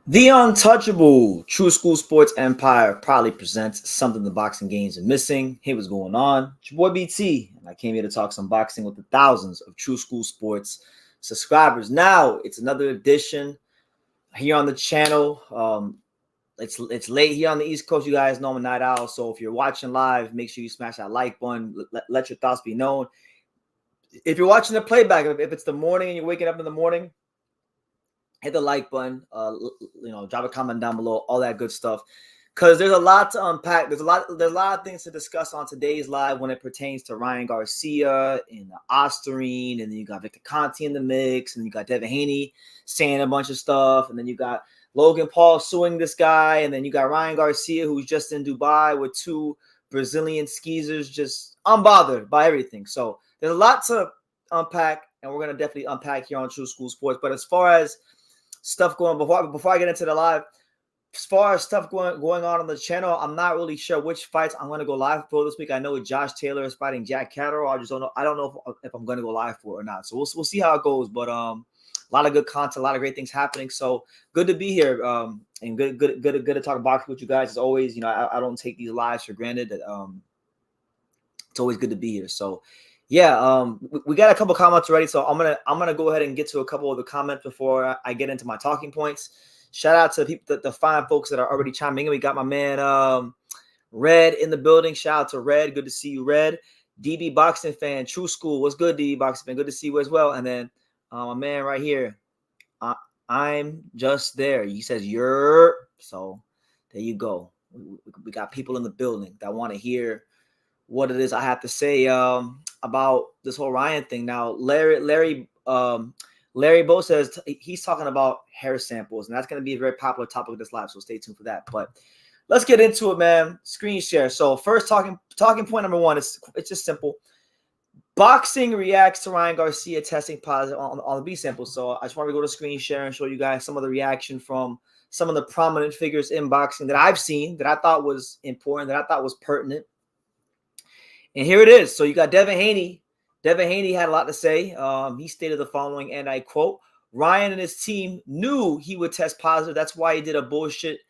The untouchable True School Sports Empire proudly presents something the boxing games are missing. Hey, what's going on? It's your boy BT, and I came here to talk some boxing with the thousands of True School Sports subscribers. Now, it's another edition here on the channel. It's late here on the East Coast. You guys know I'm a night owl, so if you're watching live, make sure you smash that like button. Let your thoughts be known. If you're watching the playback, if it's the morning and you're waking up in the morning, hit the like button, drop a comment down below, all that good stuff. Because there's a lot to unpack. There's a lot of things to discuss on today's live when it pertains to Ryan Garcia and Osterine, and then you got Victor Conte in the mix, and you got Devin Haney saying a bunch of stuff, and then you got Logan Paul suing this guy, and then you got Ryan Garcia, who's just in Dubai with two Brazilian skeezers, just unbothered by everything. So there's a lot to unpack, and we're gonna definitely unpack here on True School Sports. But as far as stuff going before I get into the live, as far as stuff going on the channel, I'm not really sure which fights I'm going to go live for this week. I know Josh Taylor is fighting Jack Catterall. I just don't know. I don't know if I'm going to go live for it or not. So we'll see how it goes. But a lot of good content, a lot of great things happening. So good to be here. And good to talk boxing with you guys as always. You know, I don't take these lives for granted. It's always good to be here. So yeah, we got a couple comments already, so I'm gonna go ahead and get to a couple of the comments before I get into my talking points. Shout out to people, the fine folks that are already chiming in. We got my man Red in the building. Shout out to Red. Good to see you, Red. DB Boxing Fan, True School. What's good, DB Boxing Fan? Good to see you as well. And then my man right here, I'm just there. He says you're. So there you go. We got people in the building that want to hear what it is I have to say about this whole Ryan thing. Now, Larry Bo says he's talking about hair samples, and that's going to be a very popular topic of this live, so stay tuned for that. But let's get into it, man. Screen share. So first talking point number one is it's just simple. Boxing reacts to Ryan Garcia testing positive on the B-Sample. So I just want to go to screen share and show you guys some of the reaction from some of the prominent figures in boxing that I've seen that I thought was important, that I thought was pertinent. And here it is. So you got Devin Haney. Devin Haney had a lot to say. He stated the following, and I quote, Ryan and his team knew he would test positive. That's why he did a bullshit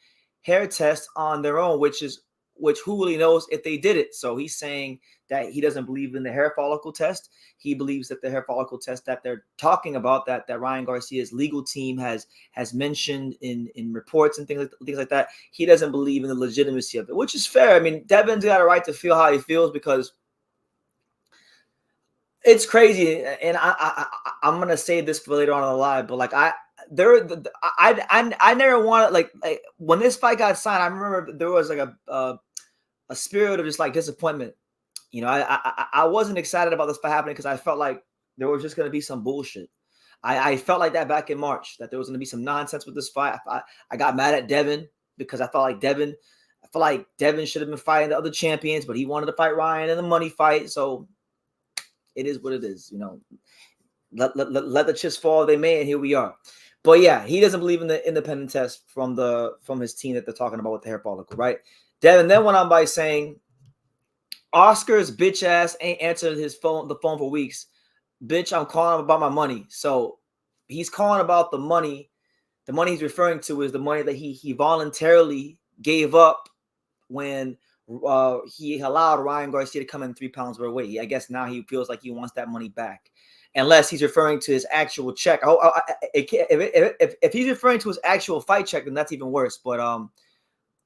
hair test on their own, which who really knows if they did it. So he's saying that he doesn't believe in the hair follicle test. He believes that the hair follicle test that they're talking about, that Ryan Garcia's legal team has mentioned in reports and things like that, he doesn't believe in the legitimacy of it, which is fair. I mean, Devin's got a right to feel how he feels because it's crazy. And I'm gonna say this for later on in the live, but like I never wanted like when this fight got signed, I remember there was like a spirit of just like disappointment. You know, I wasn't excited about this fight happening because I felt like there was just going to be some bullshit. I felt like that back in March, that there was going to be some nonsense with this fight. I got mad at Devin because I felt like Devin should have been fighting the other champions, but he wanted to fight Ryan in the money fight. So it is what it is, you know. Let the chips fall they may, and here we are. But yeah, he doesn't believe in the independent test from his team that they're talking about with the hair follicle, right? Devin then went on by saying, Oscar's bitch ass ain't answered the phone for weeks. Bitch, I'm calling him about my money. So he's calling about the money. The money he's referring to is the money that he voluntarily gave up when he allowed Ryan Garcia to come in 3 pounds overweight. I guess now he feels like he wants that money back, unless he's referring to his actual check. If he's referring to his actual fight check, then that's even worse. But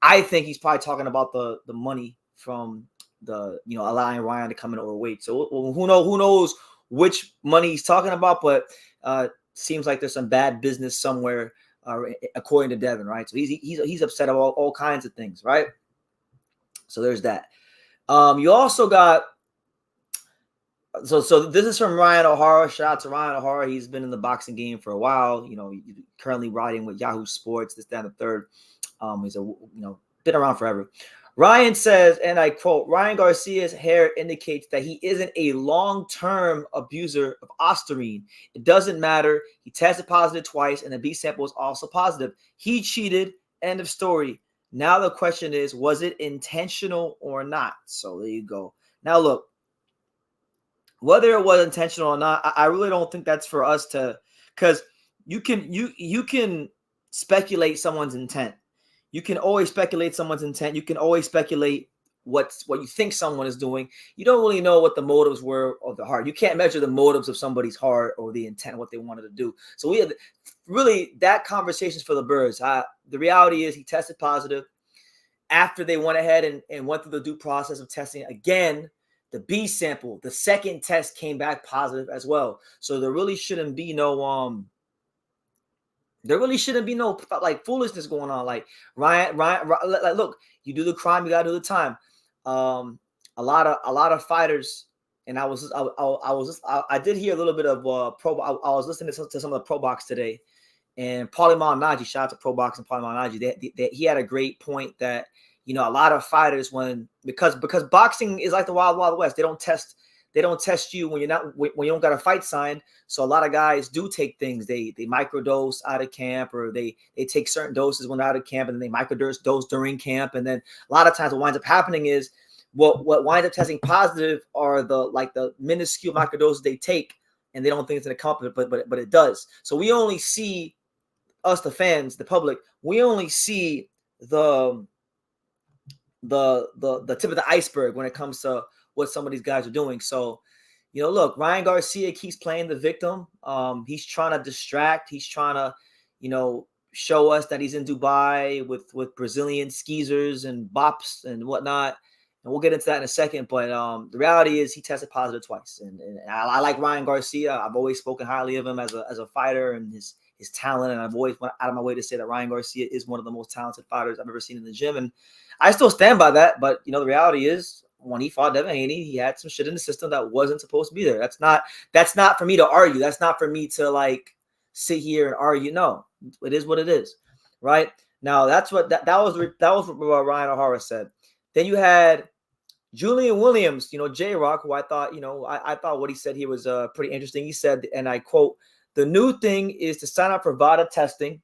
I think he's probably talking about the money from allowing Ryan to come in overweight. So who knows which money he's talking about, but seems like there's some bad business somewhere, according to Devin, right? So he's upset about all kinds of things, right? So there's that. You also got so this is from Ryan O'Hara. Shout out to Ryan O'Hara. He's been in the boxing game for a while. You know, currently riding with Yahoo Sports, this, that, and the third. He's been around forever. Ryan says, and I quote, Ryan Garcia's hair indicates that he isn't a long-term abuser of Osterine. It doesn't matter. He tested positive twice, and the B-Sample was also positive. He cheated. End of story. Now the question is, was it intentional or not? So there you go. Now look, whether it was intentional or not, I really don't think that's for us to, because you can speculate someone's intent. You can always speculate someone's intent. You can always speculate what you think someone is doing. You don't really know what the motives were of the heart. You can't measure the motives of somebody's heart or the intent, what they wanted to do. So we have really that conversation's for the birds. The reality is he tested positive. After they went ahead and went through the due process of testing again, the B sample, the second test came back positive as well. So there really shouldn't be no like foolishness going on. Like Ryan, like, look, you do the crime, you gotta do the time. A lot of fighters, and I did hear a little bit of I was listening to some of the Pro Box today, and Paulie Malignaggi, shout out to Pro Box and Paulie Malignaggi, he had a great point that a lot of fighters because boxing is like the Wild Wild West. They don't test you when you don't got a fight signed. So a lot of guys do take things. They microdose out of camp, or they take certain doses when they're out of camp, and then they microdose during camp. And then a lot of times what winds up happening is what winds up testing positive are the minuscule microdoses they take, and they don't think it's going to come up, but it does. So we only see, us, the fans, the public, we only see the tip of the iceberg when it comes to what some of these guys are doing. So, look, Ryan Garcia keeps playing the victim. He's trying to distract. He's trying to, show us that he's in Dubai with Brazilian skeezers and bops and whatnot. And we'll get into that in a second. But the reality is he tested positive twice. And I like Ryan Garcia. I've always spoken highly of him as a fighter and his talent. And I've always went out of my way to say that Ryan Garcia is one of the most talented fighters I've ever seen in the gym. And I still stand by that. But, the reality is when he fought Devin Haney, he had some shit in the system that wasn't supposed to be there. That's not for me to argue. That's not for me to sit here and argue. No, it is what it is. Right now, that was what Ryan O'Hara said. Then you had Julian Williams, J-Rock, who I thought, I thought what he said here was pretty interesting. He said, and I quote, "The new thing is to sign up for VADA testing.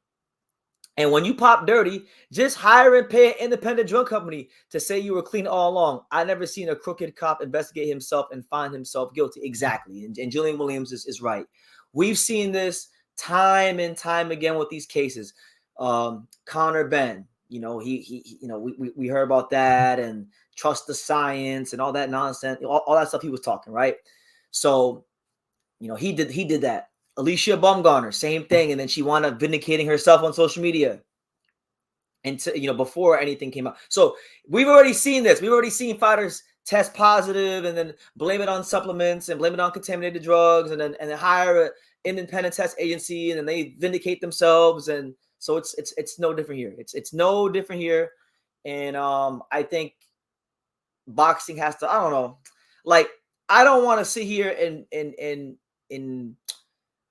And when you pop dirty, just hire and pay an independent drug company to say you were clean all along. I never seen a crooked cop investigate himself and find himself guilty." Exactly. And Julian Williams is right. We've seen this time and time again with these cases. Connor Ben, we heard about that, and trust the science and all that nonsense, all that stuff he was talking, right? So, he did that. Alicia Baumgartner, same thing. And then she wound up vindicating herself on social media and before anything came out. So we've already seen this. We've already seen fighters test positive and then blame it on supplements and blame it on contaminated drugs and then hire an independent test agency, and then they vindicate themselves. And so it's no different here. It's no different here. And I think boxing has to, I don't know, I don't want to sit here and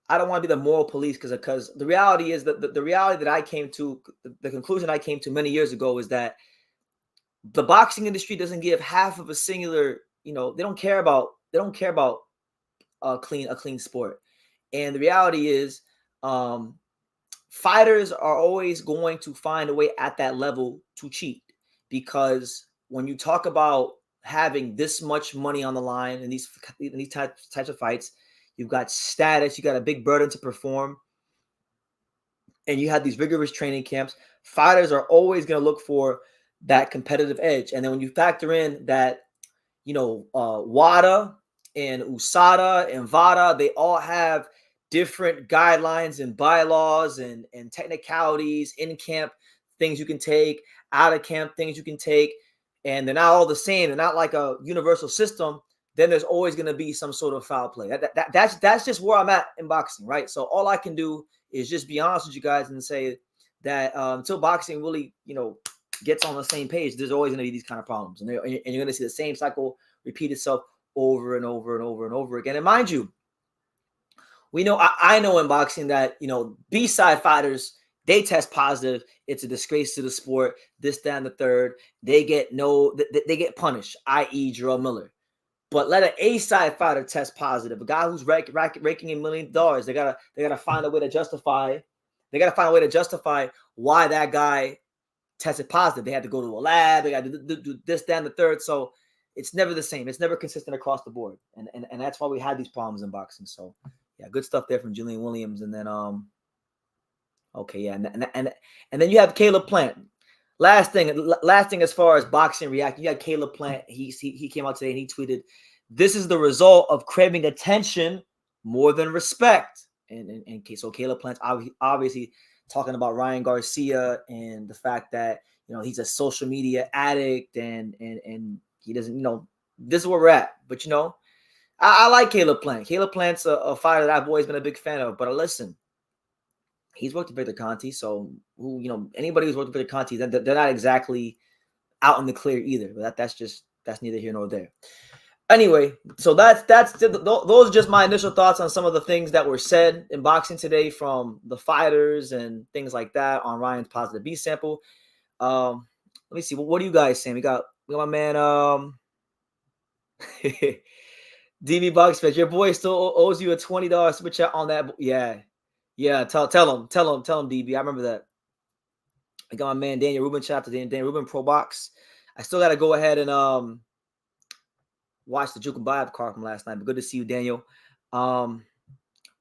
I don't want to be the moral police because the reality is that the reality that I came to, the conclusion I came to many years ago is that the boxing industry doesn't give half of a singular, they don't care about a clean sport. And the reality is fighters are always going to find a way at that level to cheat, because when you talk about having this much money on the line in these types of fights, you've got status, you got a big burden to perform, and you have these rigorous training camps. Fighters are always going to look for that competitive edge. And then when you factor in that, WADA and USADA and VADA, they all have different guidelines and bylaws and technicalities, in camp things you can take, out of camp things you can take, and they're not all the same. They're not like a universal system. Then there's always going to be some sort of foul play. That's just where I'm at in boxing, right? So all I can do is just be honest with you guys and say that until boxing really, gets on the same page, there's always going to be these kind of problems, and you're going to see the same cycle repeat itself over and over and over and over again. And mind you, we know, I know in boxing that B-side fighters, they test positive. It's a disgrace to the sport. This, that, and the third. They get punished, i.e., Jarrell Miller. But let an A-side fighter test positive, a guy who's raking in $1 million. They gotta find a way to justify. They gotta find a way to justify why that guy tested positive. They had to go to a lab. They got to do this, that, and the third. So it's never the same. It's never consistent across the board, and that's why we had these problems in boxing. So yeah, good stuff there from Julian Williams. And then Okay, yeah, and then you have Caleb Plant. Last thing as far as boxing react, you got Caleb Plant. He came out today and he tweeted, "This is the result of craving attention more than respect." And so Caleb Plant's obviously talking about Ryan Garcia and the fact that he's a social media addict and he doesn't this is where we're at. But I like Caleb Plant. Caleb Plant's a fighter that I've always been a big fan of. But listen, he's worked with Victor Conte, so anybody who's worked with Victor Conte, they're not exactly out in the clear either. But that's neither here nor there. Anyway, so those are just my initial thoughts on some of the things that were said in boxing today from the fighters and things like that on Ryan's positive B-Sample. Let me see. What do you guys saying? We got my man DB Bugsfest. Your boy still owes you a $20 super chat on that. Yeah. Tell him, DB. I remember that. I got my man Daniel Rubin. Shout out to Daniel Rubin, Pro Box. I still got to go ahead and watch the Juke and Bob card from last night. But good to see you, Daniel. My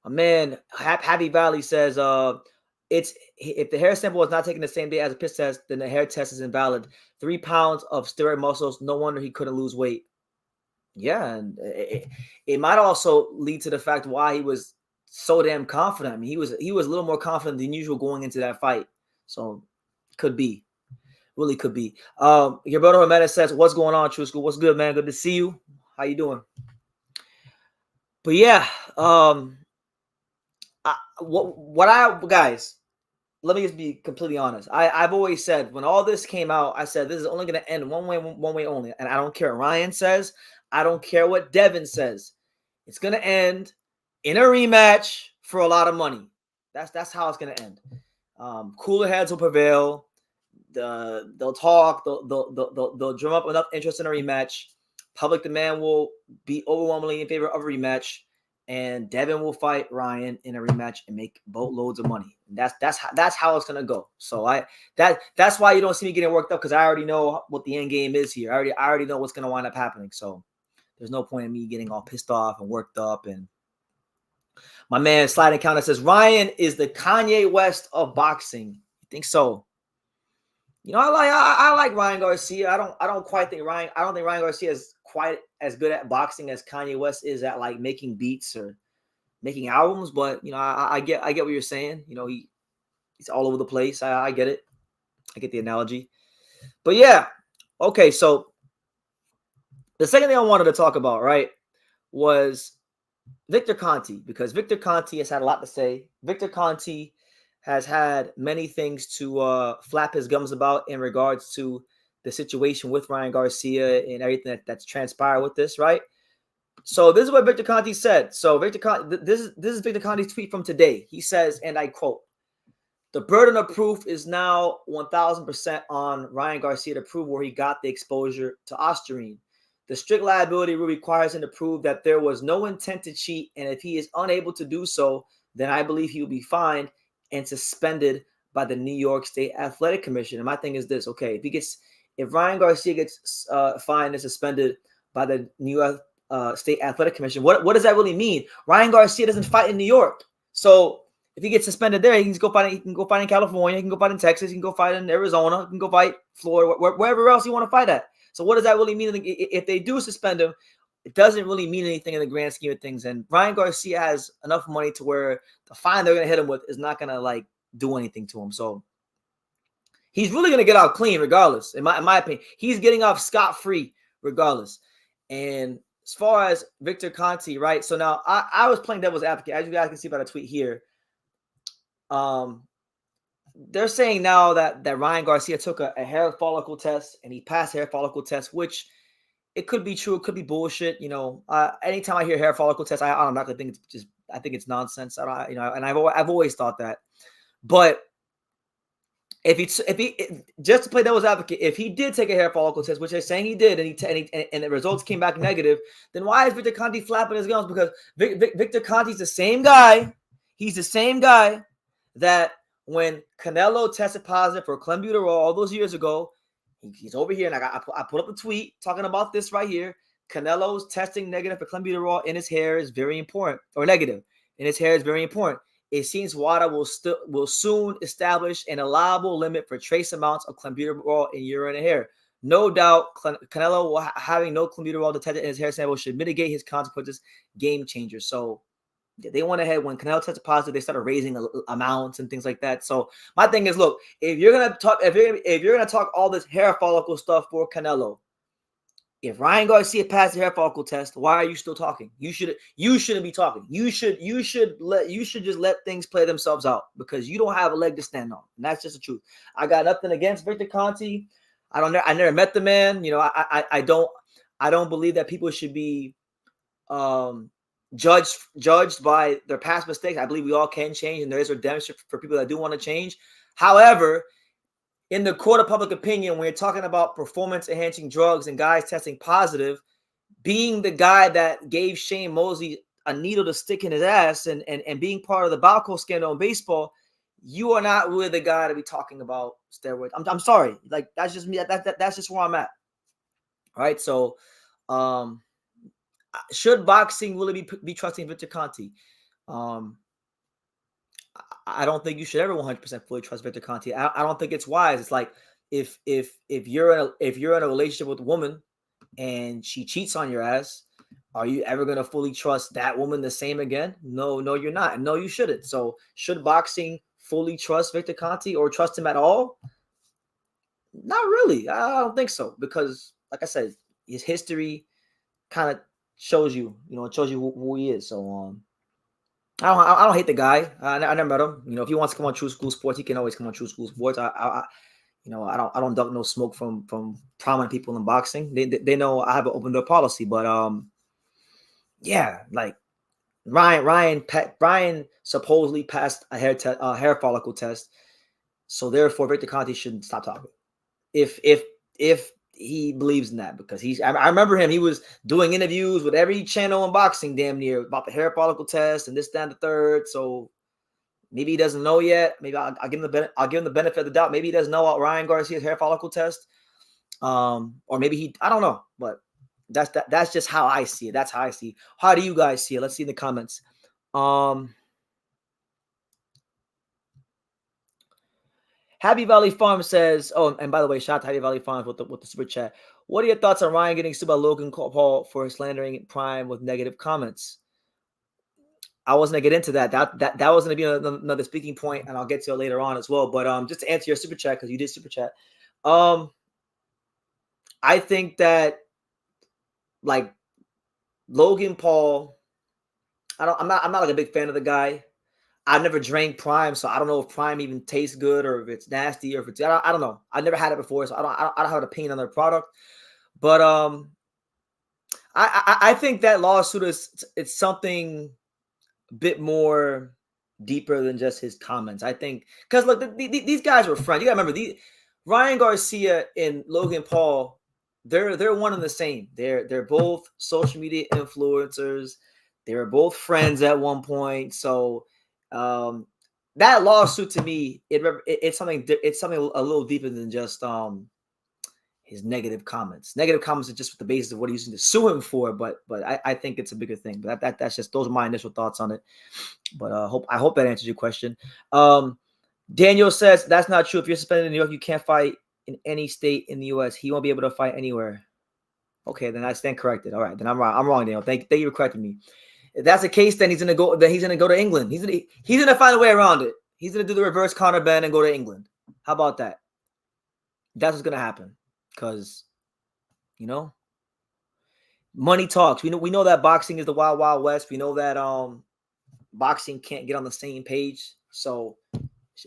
man Happy Valley says it's if the hair sample was not taken the same day as a piss test, then the hair test is invalid. 3 pounds of steroid muscles. No wonder he couldn't lose weight. Yeah, and it might also lead to the fact why he was so damn confident. I mean, he was a little more confident than usual going into that fight. So could be. Really could be. Gilberto Jimenez says, "What's going on, True School? What's good, man? Good to see you. How you doing?" But yeah, guys, let me just be completely honest. I've always said when all this came out, I said this is only going to end one way only. And I don't care what Ryan says. I don't care what Devin says. It's going to end in a rematch for a lot of money. That's how it's going to end. Cooler heads will prevail. They'll talk. They'll drum up enough interest in a rematch. Public demand will be overwhelmingly in favor of a rematch, and Devin will fight Ryan in a rematch and make boatloads of money. And that's how it's gonna go. So that's why you don't see me getting worked up, because I already know what the end game is here. I already know what's gonna wind up happening. So there's no point in me getting all pissed off and worked up. And my man Sliding Counter says Ryan is the Kanye West of boxing. You think so? I like Ryan Garcia. I don't think Ryan Garcia is quite as good at boxing as Kanye West is at like making beats or making albums. But I get what you're saying. He's all over the place. I get it. I get the analogy. But yeah, okay. So the second thing I wanted to talk about, right, was Victor Conte, because Victor Conte has had a lot to say. Victor Conte has had many things to flap his gums about in regards to the situation with Ryan Garcia and everything that's transpired with this, right? So this is what Victor Conte said. So this is Victor Conte's tweet from today. He says, and I quote, "The burden of proof is now 1,000% on Ryan Garcia to prove where he got the exposure to Osterine. The strict liability rule requires him to prove that there was no intent to cheat, and if he is unable to do so, then I believe he will be fined and suspended by the New York State Athletic Commission." And my thing is this: okay, if Ryan Garcia gets fined and suspended by the New York State Athletic Commission, what does that really mean? Ryan Garcia doesn't fight in New York, so if he gets suspended there, he can go fight. He can go fight in California. He can go fight in Texas. He can go fight in Arizona. He can go fight Florida, wherever else you want to fight at. So what does that really mean? If they do suspend him, it doesn't really mean anything in the grand scheme of things. And Ryan Garcia has enough money to where the fine they're going to hit him with is not going to like do anything to him. So he's really going to get out clean regardless. In my opinion, he's getting off scot-free regardless. And as far as Victor Conte, right? So now I was playing devil's advocate, as you guys can see by the tweet here. They're saying now that Ryan Garcia took a hair follicle test and he passed hair follicle test, which it could be true, it could be bullshit. Anytime I hear hair follicle test, I'm not gonna think I think it's nonsense. And I've always thought that. But if he just to play devil's advocate, if he did take a hair follicle test, which they're saying he did, and the results came back negative, then why is Victor Conte flapping his gums? Because Victor Conte's the same guy. He's the same guy that when Canelo tested positive for clenbuterol all those years ago, he's over here, and I put up a tweet talking about this right here. Canelo's testing negative for clenbuterol in his hair is very important, or negative in his hair is very important. it seems WADA will soon establish an allowable limit for trace amounts of clenbuterol in urine and hair. No doubt, Canelo having no clenbuterol detected in his hair sample should mitigate his consequences. Game changer. So they went ahead when Canelo tested positive. They started raising amounts and things like that. So my thing is, look, if you're gonna talk all this hair follicle stuff for Canelo, if Ryan Garcia passed the hair follicle test, why are you still talking? You shouldn't be talking. You should just let things play themselves out because you don't have a leg to stand on. And that's just the truth. I got nothing against Victor Conte. I never met the man. You know, I don't believe that people should be judged by their past mistakes. I believe we all can change, and there is redemption for people that do want to change. However, in the court of public opinion, when you're talking about performance-enhancing drugs and guys testing positive, being the guy that gave Shane Mosley a needle to stick in his ass and being part of the Balco scandal in baseball, you are not really the guy to be talking about steroids. I'm sorry. Like, that's just me. That's just where I'm at. All right. So, should boxing really be trusting Victor Conte? I don't think you should ever 100% fully trust Victor Conte. I don't think it's wise. It's like if you're in a relationship with a woman and she cheats on your ass, are you ever gonna fully trust that woman the same again? No, you're not. No, you shouldn't. So should boxing fully trust Victor Conte or trust him at all? Not really. I don't think so because, like I said, his history kind of shows you, it shows you who he is. So I don't hate the guy. I never met him. If he wants to come on True School Sports, he can always come on True School Sports. I don't duck no smoke from prominent people in boxing. They know I have an open door policy, but yeah, like Ryan supposedly passed a hair follicle test, so therefore Victor Conte shouldn't stop talking. If he believes in that, because I remember him. He was doing interviews with every channel in boxing, damn near, about the hair follicle test and this, that, and the third. So maybe he doesn't know yet. Maybe I'll give him the benefit of the doubt. Maybe he doesn't know about Ryan Garcia's hair follicle test, or maybe I don't know. But that's just how I see it. That's how I see it. How do you guys see it? Let's see in the comments. Happy Valley Farm says, oh, and by the way, shout out to Happy Valley Farms with the super chat. What are your thoughts on Ryan getting sued by Logan Paul for slandering Prime with negative comments? I wasn't gonna get into that. That was gonna be another speaking point, and I'll get to it later on as well. But just to answer your super chat, because you did super chat, I think that, like, Logan Paul, I'm not like a big fan of the guy. I've never drank Prime, so I don't know if Prime even tastes good or if it's nasty or if it's I don't know. I've never had it before, so I don't have an opinion on their product. But I think that lawsuit it's something a bit more deeper than just his comments. I think because look, these guys were friends. You gotta remember, Ryan Garcia and Logan Paul, they're one and the same. They're both social media influencers. They were both friends at one point. So that lawsuit, to me, it's something a little deeper than just his negative comments. Negative comments are just the basis of what he's using to sue him for, but I think it's a bigger thing. But that's just, those are my initial thoughts on it. But I hope that answers your question. Daniel says that's not true. If you're suspended in New York, you can't fight in any state in the U.S. He won't be able to fight anywhere. Okay, then I stand corrected. All right, then I'm wrong. I'm wrong, Daniel. Thank you for correcting me. If that's the case, then he's gonna go to England. He's gonna find a way around it. He's gonna do the reverse Conor Ben and go to England. How about that? That's what's gonna happen. Because, money talks. We know that boxing is the wild, wild west. We know that boxing can't get on the same page. So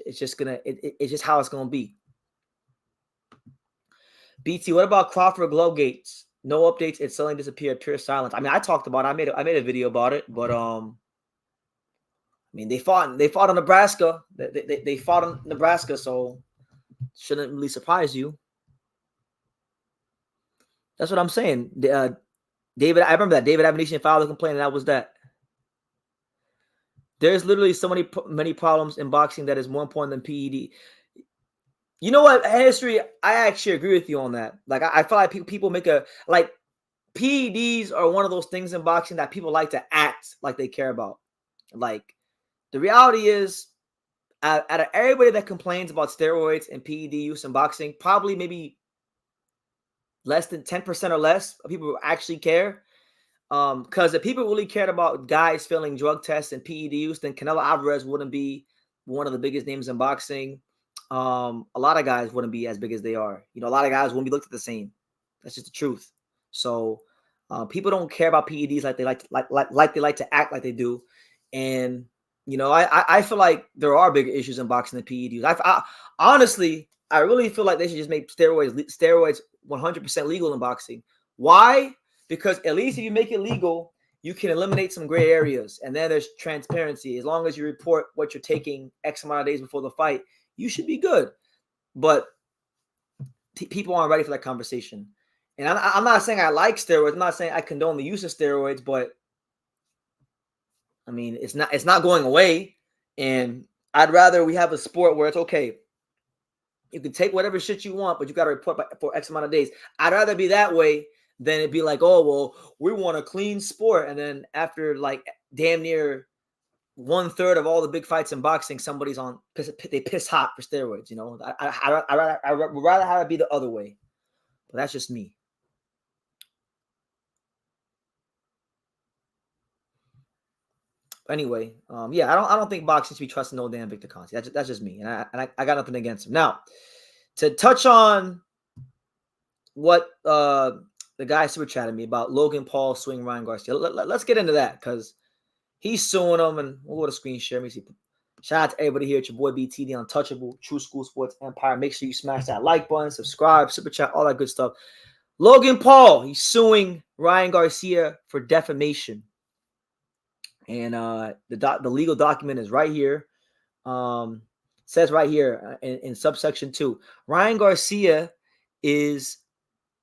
it's just it's just how it's gonna be. BT, what about Crawford Glowgates? No updates. It's suddenly disappeared. Pure silence. I mean, I talked about it. I made a video about it, but I mean, they fought on Nebraska. They fought on Nebraska, so shouldn't really surprise you. That's what I'm saying. David, I remember that David Avenetian filed a complaint, and that was that. There's literally so many problems in boxing that is more important than PED. You know what, history? I actually agree with you on that. Like, I feel like people make PEDs are one of those things in boxing that people like to act like they care about. Like, The reality is, out of everybody that complains about steroids and PED use in boxing, probably maybe less than 10% or less of people who actually care. Because if people really cared about guys failing drug tests and PED use, then Canelo Alvarez wouldn't be one of the biggest names in boxing. A lot of guys wouldn't be as big as they are. You know, a lot of guys wouldn't be looked at the same. That's just the truth. So people don't care about PEDs like they like to act like they do. And you know, I feel like there are bigger issues in boxing than PEDs. Honestly, I really feel like they should just make steroids 100% legal in boxing. Why? Because at least if you make it legal, you can eliminate some gray areas, and then there's transparency. As long as you report what you're taking X amount of days before the fight, you should be good. But people aren't ready for that conversation. And I'm not saying I like steroids. I'm not saying I condone the use of steroids, but I mean, it's not going away. And I'd rather we have a sport where it's okay. You can take whatever shit you want, but you got to report for X amount of days. I'd rather be that way than it'd be like, oh, well, we want a clean sport. And then after like damn near 1/3 of all the big fights in boxing, somebody's on, they piss hot for steroids. You know, I would rather have it be the other way. But that's just me. Anyway, yeah, I don't think boxing should be trusting no damn Victor Conte. That's just me, and I got nothing against him. Now, to touch on what the guy super chatted me about Logan Paul suing Ryan Garcia, let's get into that because he's suing him, and we'll go to screen share. Let me see. Shout out to everybody here. It's your boy BT, the Untouchable, True School Sports Empire. Make sure you smash that like button, subscribe, super chat, all that good stuff. Logan Paul, he's suing Ryan Garcia for defamation. And the legal document is right here. Says right here in subsection 2, Ryan Garcia is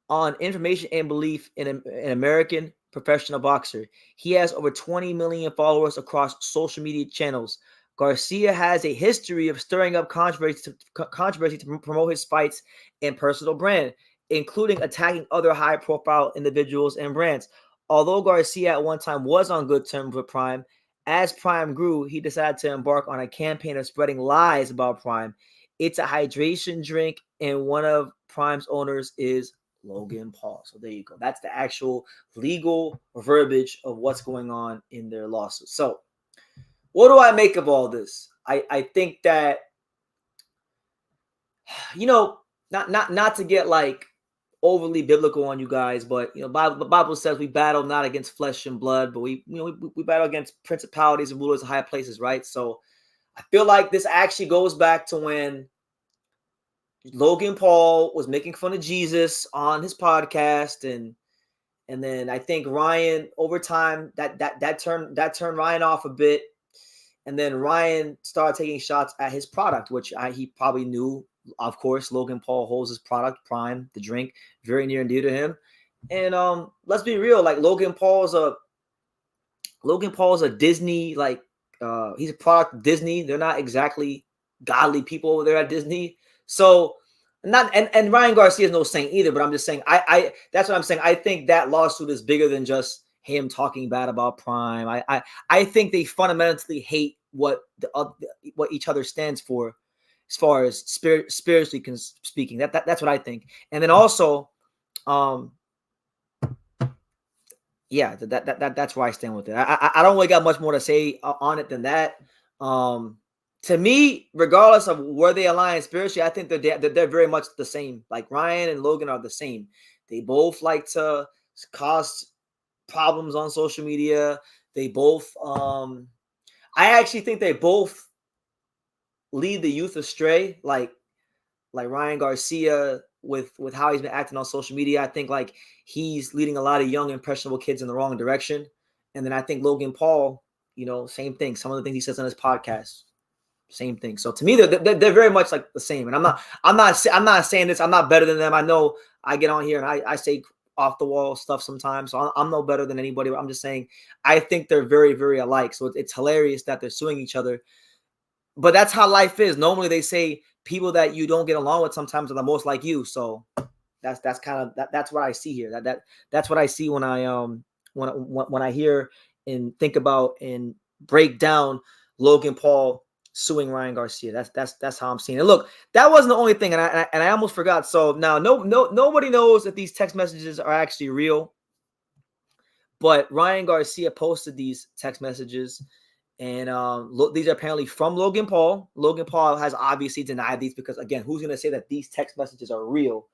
on information and belief in an American professional boxer. He has over 20 million followers across social media channels. Garcia has a history of stirring up controversy to promote his fights and personal brand, including attacking other high-profile individuals and brands. Although Garcia at one time was on good terms with Prime, as Prime grew, he decided to embark on a campaign of spreading lies about Prime. It's a hydration drink, and one of Prime's owners is Logan Paul. So there you go. That's the actual legal verbiage of what's going on in their lawsuit. So what do I make of all this? I think that, you know, not to get like overly biblical on you guys, but you know, the Bible says we battle not against flesh and blood, but we battle against principalities and rulers of high places, right? So I feel like this actually goes back to when Logan Paul was making fun of Jesus on his podcast, and then I think Ryan over time that turned Ryan off a bit, and then Ryan started taking shots at his product, which he probably knew. Of course, Logan Paul holds his product, Prime, the drink, very near and dear to him. And let's be real, like Logan Paul's a Disney, like he's a product of Disney. They're not exactly godly people over there at Disney. So and Ryan Garcia is no saint either, but I'm just saying I that's what I'm saying. I think that lawsuit is bigger than just him talking bad about Prime. I think they fundamentally hate what each other stands for, as far as spiritually speaking. That's what I think. And then also, yeah, that's where I stand with it. I don't really got much more to say on it than that. To me, regardless of where they align spiritually, I think they're very much the same. Like Ryan and Logan are the same. They both like to cause problems on social media. They both, I actually think they both lead the youth astray. Like Ryan Garcia with how he's been acting on social media. I think like he's leading a lot of young impressionable kids in the wrong direction. And then I think Logan Paul, you know, same thing. Some of the things he says on his podcast, same thing. So to me, they're very much like the same. And I'm not saying this. I'm not better than them. I know I get on here and I say off the wall stuff sometimes. So I'm no better than anybody. But I'm just saying I think they're very, very alike. So it's hilarious that they're suing each other. But that's how life is. Normally they say people that you don't get along with sometimes are the most like you. So that's kind of that's what I see here. That's what I see when I when I hear and think about and break down Logan Paul suing Ryan Garcia. That's how I'm seeing it. Look, that wasn't the only thing, and I almost forgot. So now nobody knows if these text messages are actually real. But Ryan Garcia posted these text messages, and these are apparently from Logan Paul. Logan Paul has obviously denied these because, again, who's going to say that these text messages are real?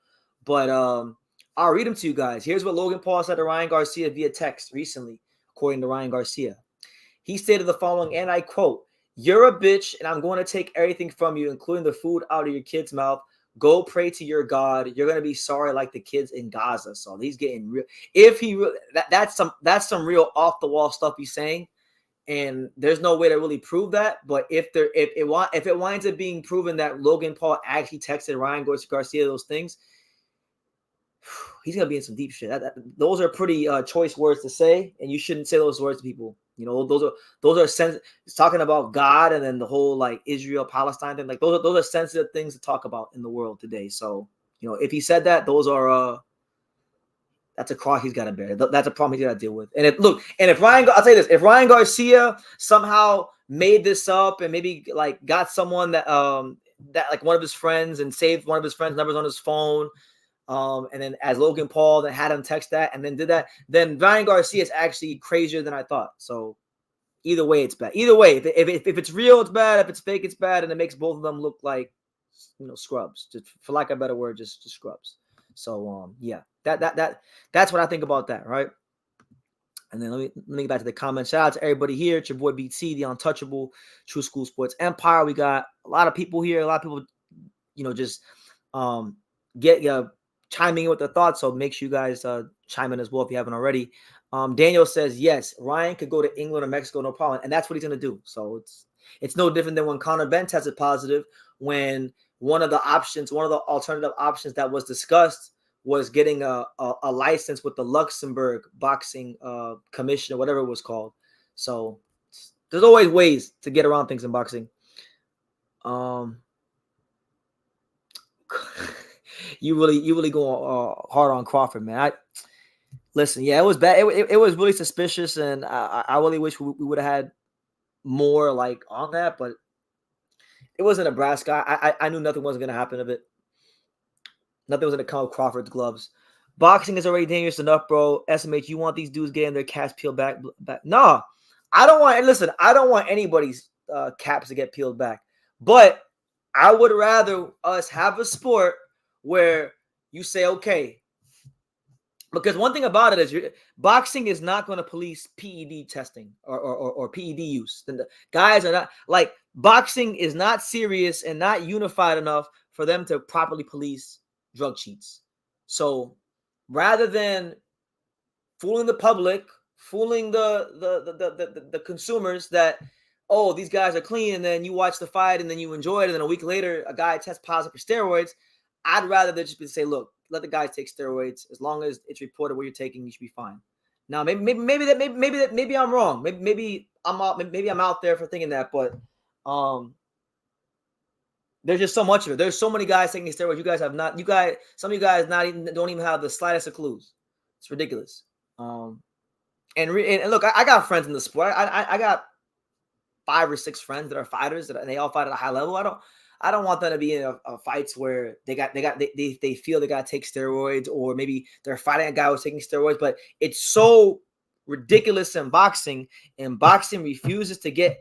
But I'll read them to you guys. Here's what Logan Paul said to Ryan Garcia via text recently, according to Ryan Garcia. He stated the following, and I quote, "You're a bitch, and I'm going to take everything from you, including the food out of your kid's mouth. Go pray to your God. You're gonna be sorry like the kids in Gaza." So he's getting real. If he that's some real off the wall stuff he's saying, and there's no way to really prove that. But if it winds up being proven that Logan Paul actually texted Ryan Garcia those things, he's gonna be in some deep shit. Those are pretty choice words to say, and you shouldn't say those words to people. You know, those are it's talking about God and then the whole like Israel Palestine thing. Like those are sensitive things to talk about in the world today. So you know, if he said that, those are that's a cross he's got to bear. That's a problem he's got to deal with. And if I'll tell you this, if Ryan Garcia somehow made this up and maybe like got someone that like one of his friends and saved one of his friends' numbers on his phone. And then as Logan Paul that had him text that and then did that, then Ryan Garcia is actually crazier than I thought. So either way, it's bad. Either way, if it's real, it's bad. If it's fake, it's bad, and it makes both of them look like, you know, scrubs. Just for lack of a better word, just scrubs. So yeah, that's what I think about that, right? And then let me get back to the comments. Shout out to everybody here. It's your boy BT, the untouchable True School Sports Empire. We got a lot of people here. A lot of people, you know, just get chiming in with their thoughts. So make sure you guys chime in as well if you haven't already. Daniel says, yes, Ryan could go to England or Mexico, no problem. And that's what he's going to do. So it's no different than when Conor Ben tested positive, when one of the alternative options that was discussed was getting a license with the Luxembourg boxing commission or whatever it was called. So there's always ways to get around things in boxing. You really go hard on Crawford, man. Listen, yeah, it was bad. It was really suspicious, and I really wish we would have had more like on that, but it was in Nebraska. I knew nothing wasn't going to happen of it. Nothing was going to come with Crawford's gloves. Boxing is already dangerous enough, bro. SMH, you want these dudes getting their caps peeled back? No, I don't want. Listen, I don't want anybody's caps to get peeled back, but I would rather us have a sport where you say, okay, because one thing about it is boxing is not going to police PED testing or PED use. The guys are not like boxing is not serious and not unified enough for them to properly police drug cheats. So rather than fooling the public, fooling the consumers that, oh, these guys are clean, and then you watch the fight and then you enjoy it, and then a week later a guy tests positive for steroids, I'd rather they just say, look, let the guys take steroids. As long as it's reported what you're taking, you should be fine. Now, maybe I'm wrong. Maybe I'm out there for thinking that, but there's just so much of it. There's so many guys taking steroids. You guys have not. Some of you guys don't even have the slightest of clues. It's ridiculous. And look, I got friends in the sport. I got 5 or 6 friends that are fighters, and they all fight at a high level. I don't want them to be in a fights where they feel they got to take steroids, or maybe they're fighting a guy who's taking steroids. But it's so ridiculous in boxing, and boxing refuses to get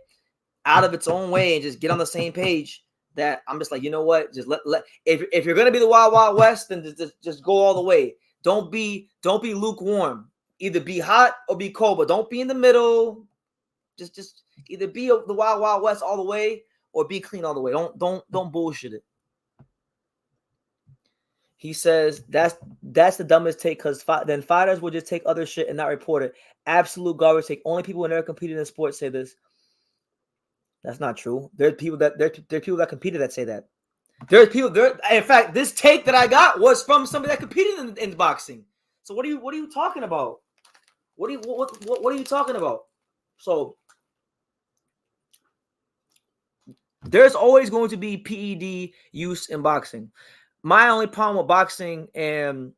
out of its own way and just get on the same page, that I'm just like, you know what? Just let if you're gonna be the Wild Wild West, then just go all the way. Don't be lukewarm. Either be hot or be cold, but don't be in the middle. Just either be the Wild Wild West all the way, or be clean all the way. Don't bullshit it. He says that's the dumbest take, because then fighters will just take other shit and not report it. Absolute garbage take. Only people who never competed in sports say this. That's not true. There are people that competed that say that. There's people there. In fact, this take that I got was from somebody that competed in boxing. So what are you talking about? What are you talking about? So there's always going to be PED use in boxing. My only problem with boxing and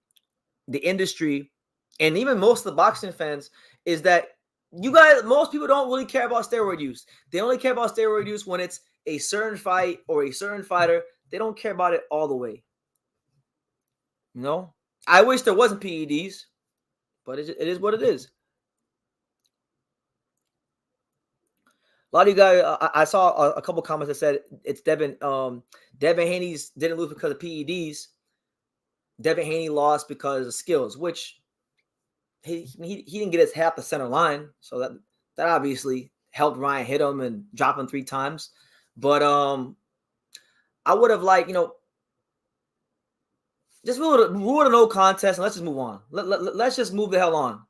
the industry, and even most of the boxing fans, is that You guys, most people don't really care about steroid use. They only care about steroid use when it's a certain fight or a certain fighter. They don't care about it all the way. No, I wish there wasn't PEDs, but it is what it is. A lot of you guys, I saw a couple comments that said it's Devin. Devin Haney's didn't lose because of PEDs. Devin Haney lost because of skills, which he didn't get his half the center line, so that obviously helped Ryan hit him and drop him 3 times. But I would have liked, just rule it a no contest and let's just move on. Let's just move the hell on.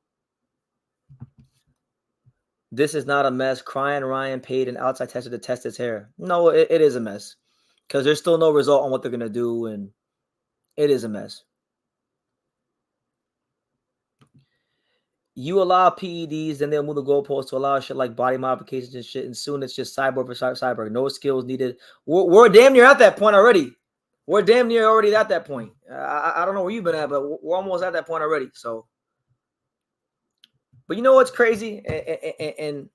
This is not a mess. Crying Ryan paid an outside tester to test his hair. No, it is a mess because there's still no result on what they're going to do, and it is a mess. You allow PEDs, then they'll move the goalposts to allow shit like body modifications and shit, and soon it's just cyborg for cyborg. No skills needed. We're damn near at that point already. We're damn near already at that point. I don't know where you've been at, but we're almost at that point already. So, but you know what's crazy? And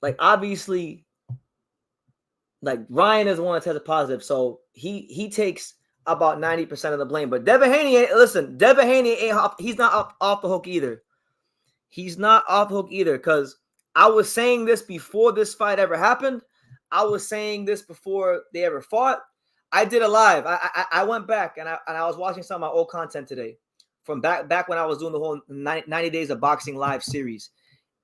like, obviously, like, Ryan is the one that tested positive, so he takes about 90% of the blame. But Devin Haney, listen, Devin Haney he's not off the hook either. He's not off the hook either, because I was saying this before this fight ever happened. I was saying this before they ever fought. I did a live. I went back and I was watching some of my old content today from back when I was doing the whole 90 Days of Boxing live series.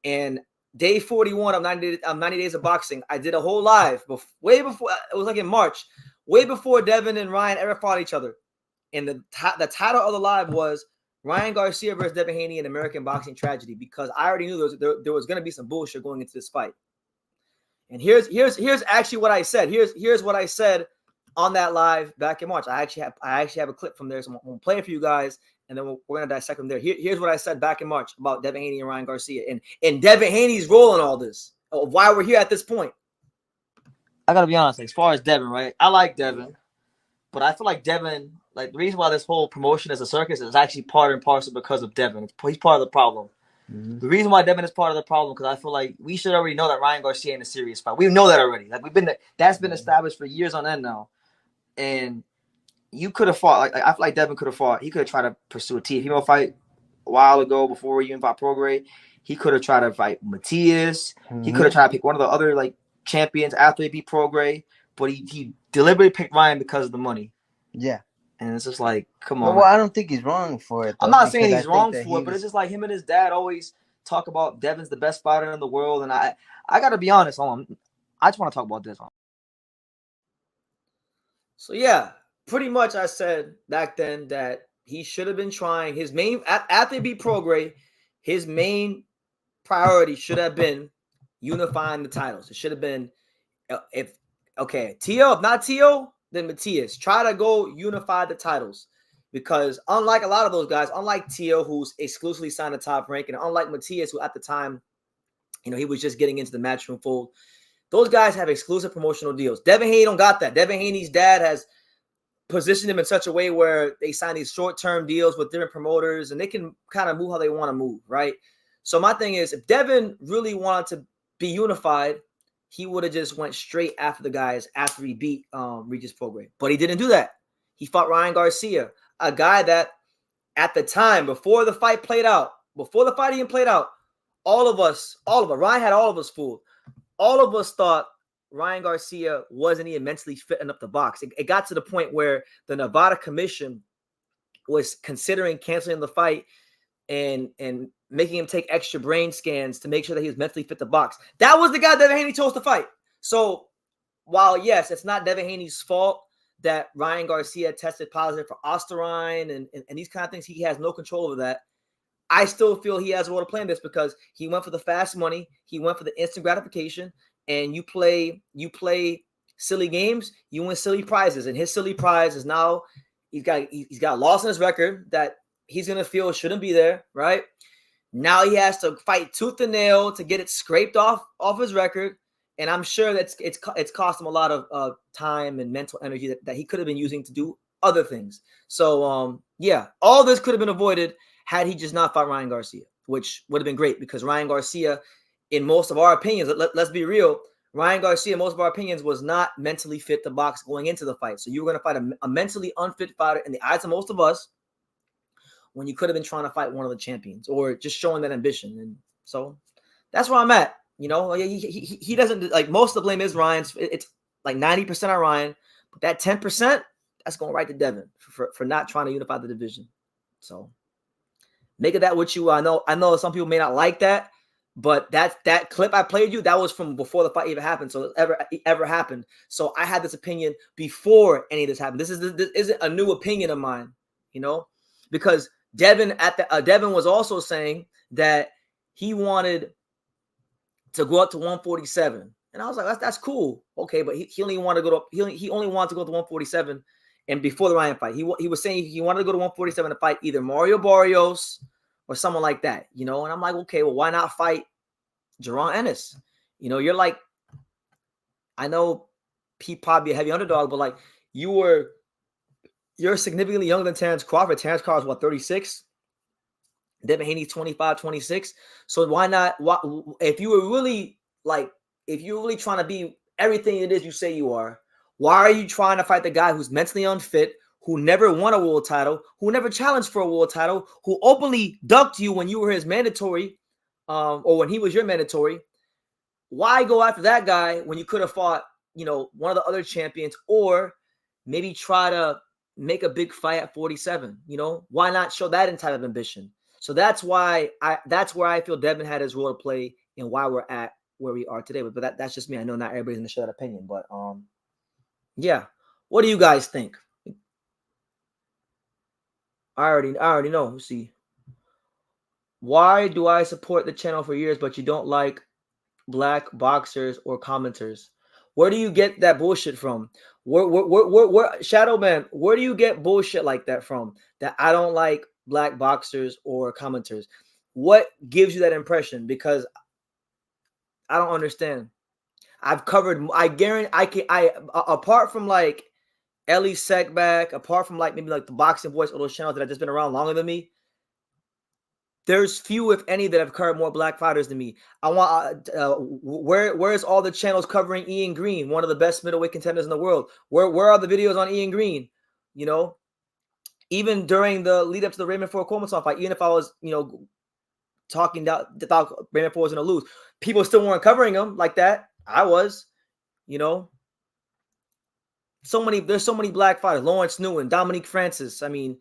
And day 41 of 90 Days of Boxing, I did a whole live way before. It was like in March, way before Devin and Ryan ever fought each other. And the title of the live was Ryan Garcia versus Devin Haney in American Boxing Tragedy, because I already knew there was going to be some bullshit going into this fight. And here's actually what I said. Here's what I said on that live back in March. I actually have a clip from there, so I'm going to play it for you guys, and then we're going to dissect them there. Here's what I said back in March about Devin Haney and Ryan Garcia, and Devin Haney's role in all this, of why we're here at this point. I got to be honest, as far as Devin, right? I like Devin, but I feel like Devin, like, the reason why this whole promotion is a circus is actually part and parcel because of Devin. He's part of the problem. Mm-hmm. The reason why Devin is part of the problem, because I feel like we should already know that Ryan Garcia ain't a serious fight. We know that already. Like, that's been established for years on end now. And you could have fought. Like, I feel like Devin could have fought. He could have tried to pursue a TFMO fight a while ago before he even fought Prograis. He could have tried to fight Matias. Mm-hmm. He could have tried to pick one of the other, like, champions after he beat Prograis. But he deliberately picked Ryan because of the money. Yeah. And it's just like, come on. Well, I don't think he's wrong for it, though. I'm not saying he's wrong for it, but it's just like him and his dad always talk about Devin's the best fighter in the world. And I got to be honest, I just want to talk about this. So, yeah, pretty much I said back then that he should have been trying his main, after he beat Prograis, his main priority should have been unifying the titles. It should have been, if not Tio, then Matias. Try to go unify the titles, because unlike a lot of those guys, unlike Tio, who's exclusively signed to Top Rank, and unlike Matias, who at the time, he was just getting into the Matchroom fold, those guys have exclusive promotional deals. Devin Haney don't got that. Devin Haney's dad has positioned him in such a way where they sign these short-term deals with different promoters, and they can kind of move how they want to move, right? So my thing is, if Devin really wanted to be unified, he would have just went straight after the guys after he beat Regis Prograis. But he didn't do that. He fought Ryan Garcia, a guy that at the time, before the fight even played out, all of us, Ryan had all of us fooled. All of us thought Ryan Garcia wasn't even mentally fit enough to box. It got to the point where the Nevada Commission was considering canceling the fight and making him take extra brain scans to make sure that he was mentally fit to box. That was the guy Devin Haney chose to fight. So while, yes, it's not Devin Haney's fault that Ryan Garcia tested positive for Osterine and these kind of things, he has no control over that. I still feel he has a role to play in this, because he went for the fast money. He went for the instant gratification. And you play silly games, you win silly prizes. And his silly prize is now he's got a loss in his record that he's gonna feel shouldn't be there, right? Now he has to fight tooth and nail to get it scraped off his record. And I'm sure that it's cost him a lot of time and mental energy that he could have been using to do other things. So yeah, all this could have been avoided had he just not fought Ryan Garcia. which would have been great because Ryan Garcia, in most of our opinions, let's be real, Ryan Garcia, in most of our opinions, was not mentally fit to box going into the fight. So you were going to fight a mentally unfit fighter in the eyes of most of us when you could have been trying to fight one of the champions or just showing that ambition. And so that's where I'm at. You know, he doesn't, like, most of the blame is Ryan's. It's like 90% on Ryan, but that 10%, that's going right to Devin for not trying to unify the division. So make of that what you. I know some people may not like that, but that clip I played you, that was from before the fight even happened. So it ever happened. So I had this opinion before any of this happened. This isn't a new opinion of mine, you know, because Devin was also saying that he wanted to go up to 147, and I was like, that's cool, okay, but he only wanted to go to he only wanted to go to 147, and before the Ryan fight, he was saying he wanted to go to 147 to fight either Mario Barrios or someone like that, you know, and I'm like, okay, well, why not fight Jaron Ennis? You know, you're like, I know he probably a heavy underdog, but like you're significantly younger than Terrence Crawford. Terrence Crawford's what, 36? Devin Haney 25, 26. So why not? If you were really trying to be everything it is you say you are, why are you trying to fight the guy who's mentally unfit, who never won a world title, who never challenged for a world title, who openly ducked you when you were his mandatory, or when he was your mandatory? Why go after that guy when you could have fought, you know, one of the other champions, or maybe try to make a big fight at 47? You know, why not show that type of ambition? So that's where I feel Devin had his role to play and why we're at where we are today. But that's just me. I know not everybody's gonna share that opinion, but yeah. What do you guys think? I already know. Let's see. Why do I support the channel for years, but you don't like black boxers or commenters? Where do you get that bullshit from? Where Shadow Man, where do you get bullshit like that from? That I don't like black boxers or commenters. What gives you that impression? Because I don't understand. I've covered, I guarantee apart from like Ellie Sekback, apart from like maybe like the Boxing Voice or those channels that have just been around longer than me, there's few, if any, that have covered more black fighters than me. I want where's all the channels covering Ian Green, one of the best middleweight contenders in the world? Where are the videos on Ian Green? You know, even during the lead up to the Raymond Ford Coleman fight, even if I was, you know, talking that Raymond Ford was going to lose, people still weren't covering him like that. I was, you know. There's so many black fighters. Lawrence Newman, Dominique Francis. I mean,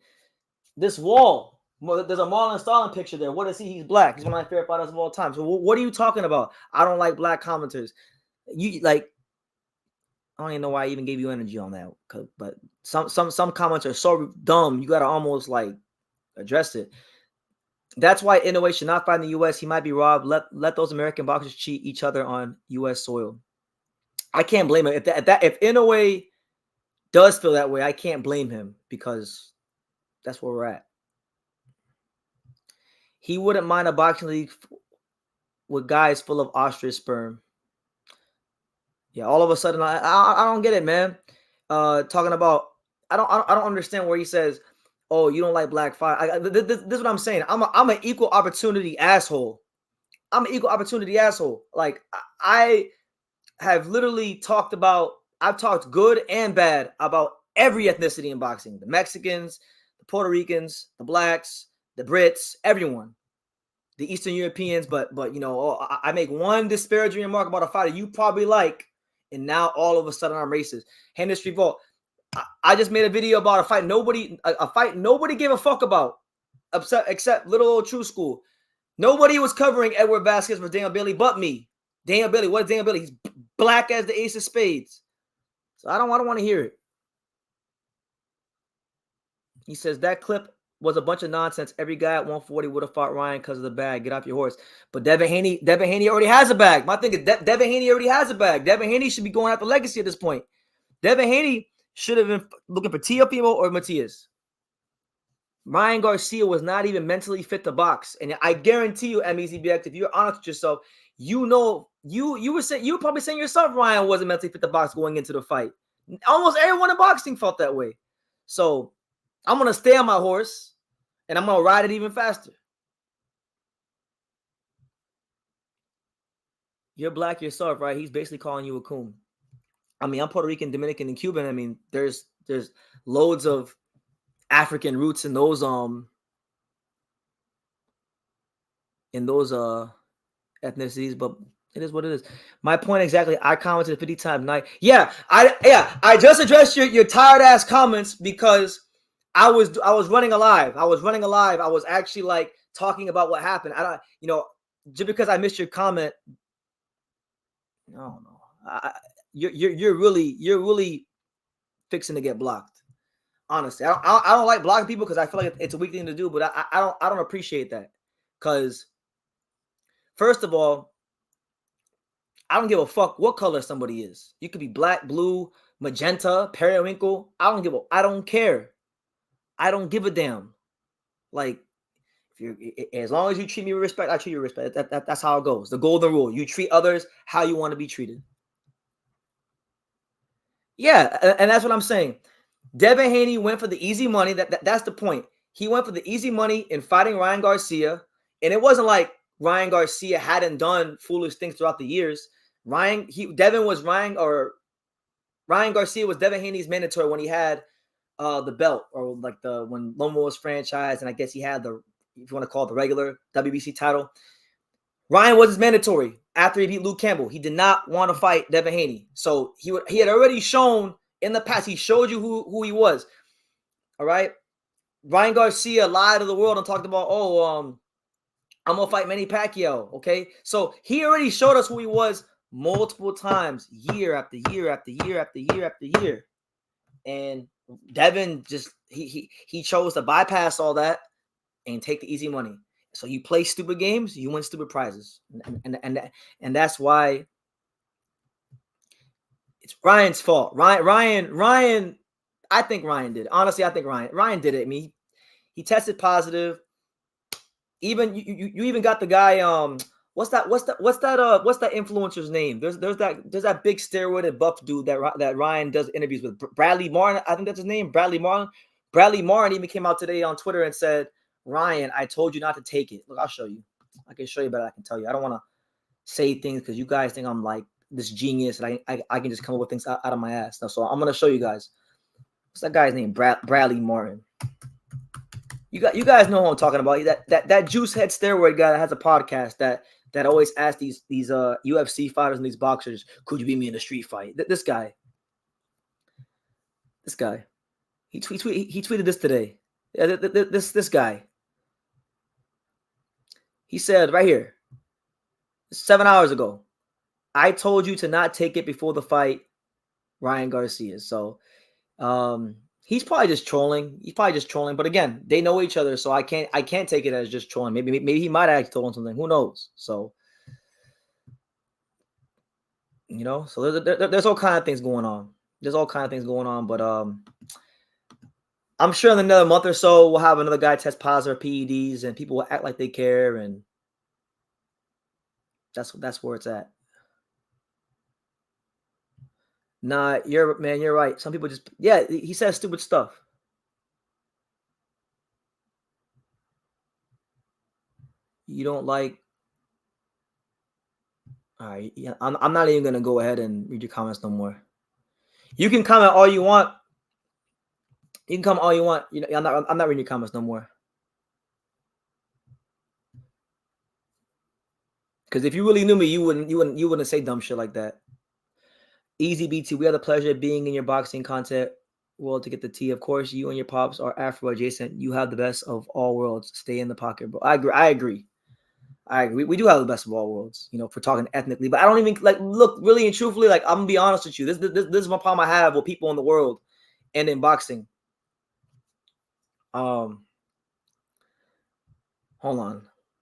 this wall. There's a Marlon Starling picture there. What is he? He's black. He's one of my favorite fighters of all time. So what are you talking about? I don't like black commenters. You like, I don't even know why I even gave you energy on that. But some comments are so dumb. You gotta almost like address it. That's why Inoue should not fight in the U.S. He might be robbed. Let those American boxers cheat each other on U.S. soil. I can't blame him. If Inoue does feel that way, I can't blame him because that's where we're at. He wouldn't mind a boxing league with guys full of ostrich sperm. Yeah, all of a sudden, I don't get it, man. Talking about, I don't understand where he says, "Oh, you don't like black fire." This is what I'm saying. I'm an equal opportunity asshole. I'm an equal opportunity asshole. Like I have literally I've talked good and bad about every ethnicity in boxing: the Mexicans, the Puerto Ricans, the blacks, the Brits, everyone, the Eastern Europeans. But you know, I make one disparaging remark about a fighter you probably like, and now all of a sudden I'm racist. Henry Revolt. I just made a video about a fight nobody gave a fuck about, except little old True School. Nobody was covering Edward Vasquez for Daniel Bailey but me. Daniel Bailey, what is Daniel Bailey? He's black as the ace of spades. So I don't want to hear it. He says that clip was a bunch of nonsense. Every guy at 140 would have fought Ryan because of the bag. Get off your horse. But Devin Haney already has a bag. My thing is Devin Haney already has a bag. Devin Haney should be going after legacy at this point. Devin Haney should have been looking for Teofimo or Matias. Ryan Garcia was not even mentally fit to box. And I guarantee you, MEZBX, if you're honest with yourself, you know, you were probably saying yourself Ryan wasn't mentally fit to box going into the fight. Almost everyone in boxing felt that way. So I'm going to stay on my horse, and I'm going to ride it even faster. You're black yourself, right? He's basically calling you a coon. I mean, I'm Puerto Rican, Dominican, and Cuban. I mean, there's loads of African roots in those ethnicities, but it is what it is. My point exactly. I commented 50 times night. I just addressed your tired ass comments because I was running a live. I was actually like talking about what happened. I don't just because I missed your comment. No, no. You're really fixing to get blocked. Honestly, I don't like blocking people because I feel like it's a weak thing to do. But I don't appreciate that because first of all, I don't give a fuck what color somebody is. You could be black, blue, magenta, periwinkle. I don't care. I don't give a damn. Like if you, as long as you treat me with respect, I treat you with respect. That's how it goes. The golden rule: you treat others how you want to be treated. Yeah, and that's what I'm saying. Devin Haney went for the easy money. That's the point. He went for the easy money in fighting Ryan Garcia, and it wasn't like Ryan Garcia hadn't done foolish things throughout the years. Ryan Garcia was Devin Haney's mandatory when he had the belt, or like when Loma was franchised, and I guess he had the, if you want to call it, the regular WBC title. Ryan was his mandatory after he beat Luke Campbell. He did not want to fight Devin Haney. So he had already shown in the past, he showed you who he was. All right. Ryan Garcia lied to the world and talked about, I'm gonna fight Manny Pacquiao. Okay. So he already showed us who he was multiple times, year after year after year after year after year. And Devin just he chose to bypass all that and take the easy money. So you play stupid games, you win stupid prizes, and that's why it's Ryan's fault. Ryan. I think Ryan did. Honestly, I think Ryan did it. I mean, he tested positive. Even you even got the guy. What's that influencer's name? There's that big steroid and buff dude that Ryan does interviews with. Bradley Martin, I think that's his name. Bradley Martin. Bradley Martin even came out today on Twitter and said, Ryan, I told you not to take it. Look, I'll show you. I can show you, but I can tell you. I don't want to say things because you guys think I'm like this genius and I can just come up with things out of my ass. So I'm gonna show you guys. What's that guy's name? Bradley Martin. You guys know who I'm talking about. That juice head steroid guy that has a podcast that always asks these UFC fighters and these boxers, could you beat me in a street fight? This guy. He tweeted this today. This guy. He said right here, 7 hours ago, I told you to not take it before the fight, Ryan Garcia. So he's probably just trolling. But again, they know each other, so I can't take it as just trolling. Maybe he might have actually told him something. Who knows? So so there's all kind of things going on. But I'm sure in another month or so we'll have another guy test positive PEDs, and people will act like they care, and that's where it's at. Nah, you're right. Some people just he says stupid stuff. You don't like. All right, yeah, I'm not even gonna go ahead and read your comments no more. You can comment all you want. You can comment all you want. I'm not reading your comments no more. Because if you really knew me, you wouldn't say dumb shit like that. Easy BT, we have the pleasure of being in your boxing content world to get the tea. Of course, you and your pops are Afro adjacent. You have the best of all worlds. Stay in the pocket, bro. I agree. We do have the best of all worlds, if we're talking ethnically. But I don't even look, really and truthfully, I'm gonna be honest with you. This is my problem I have with people in the world and in boxing. Hold on.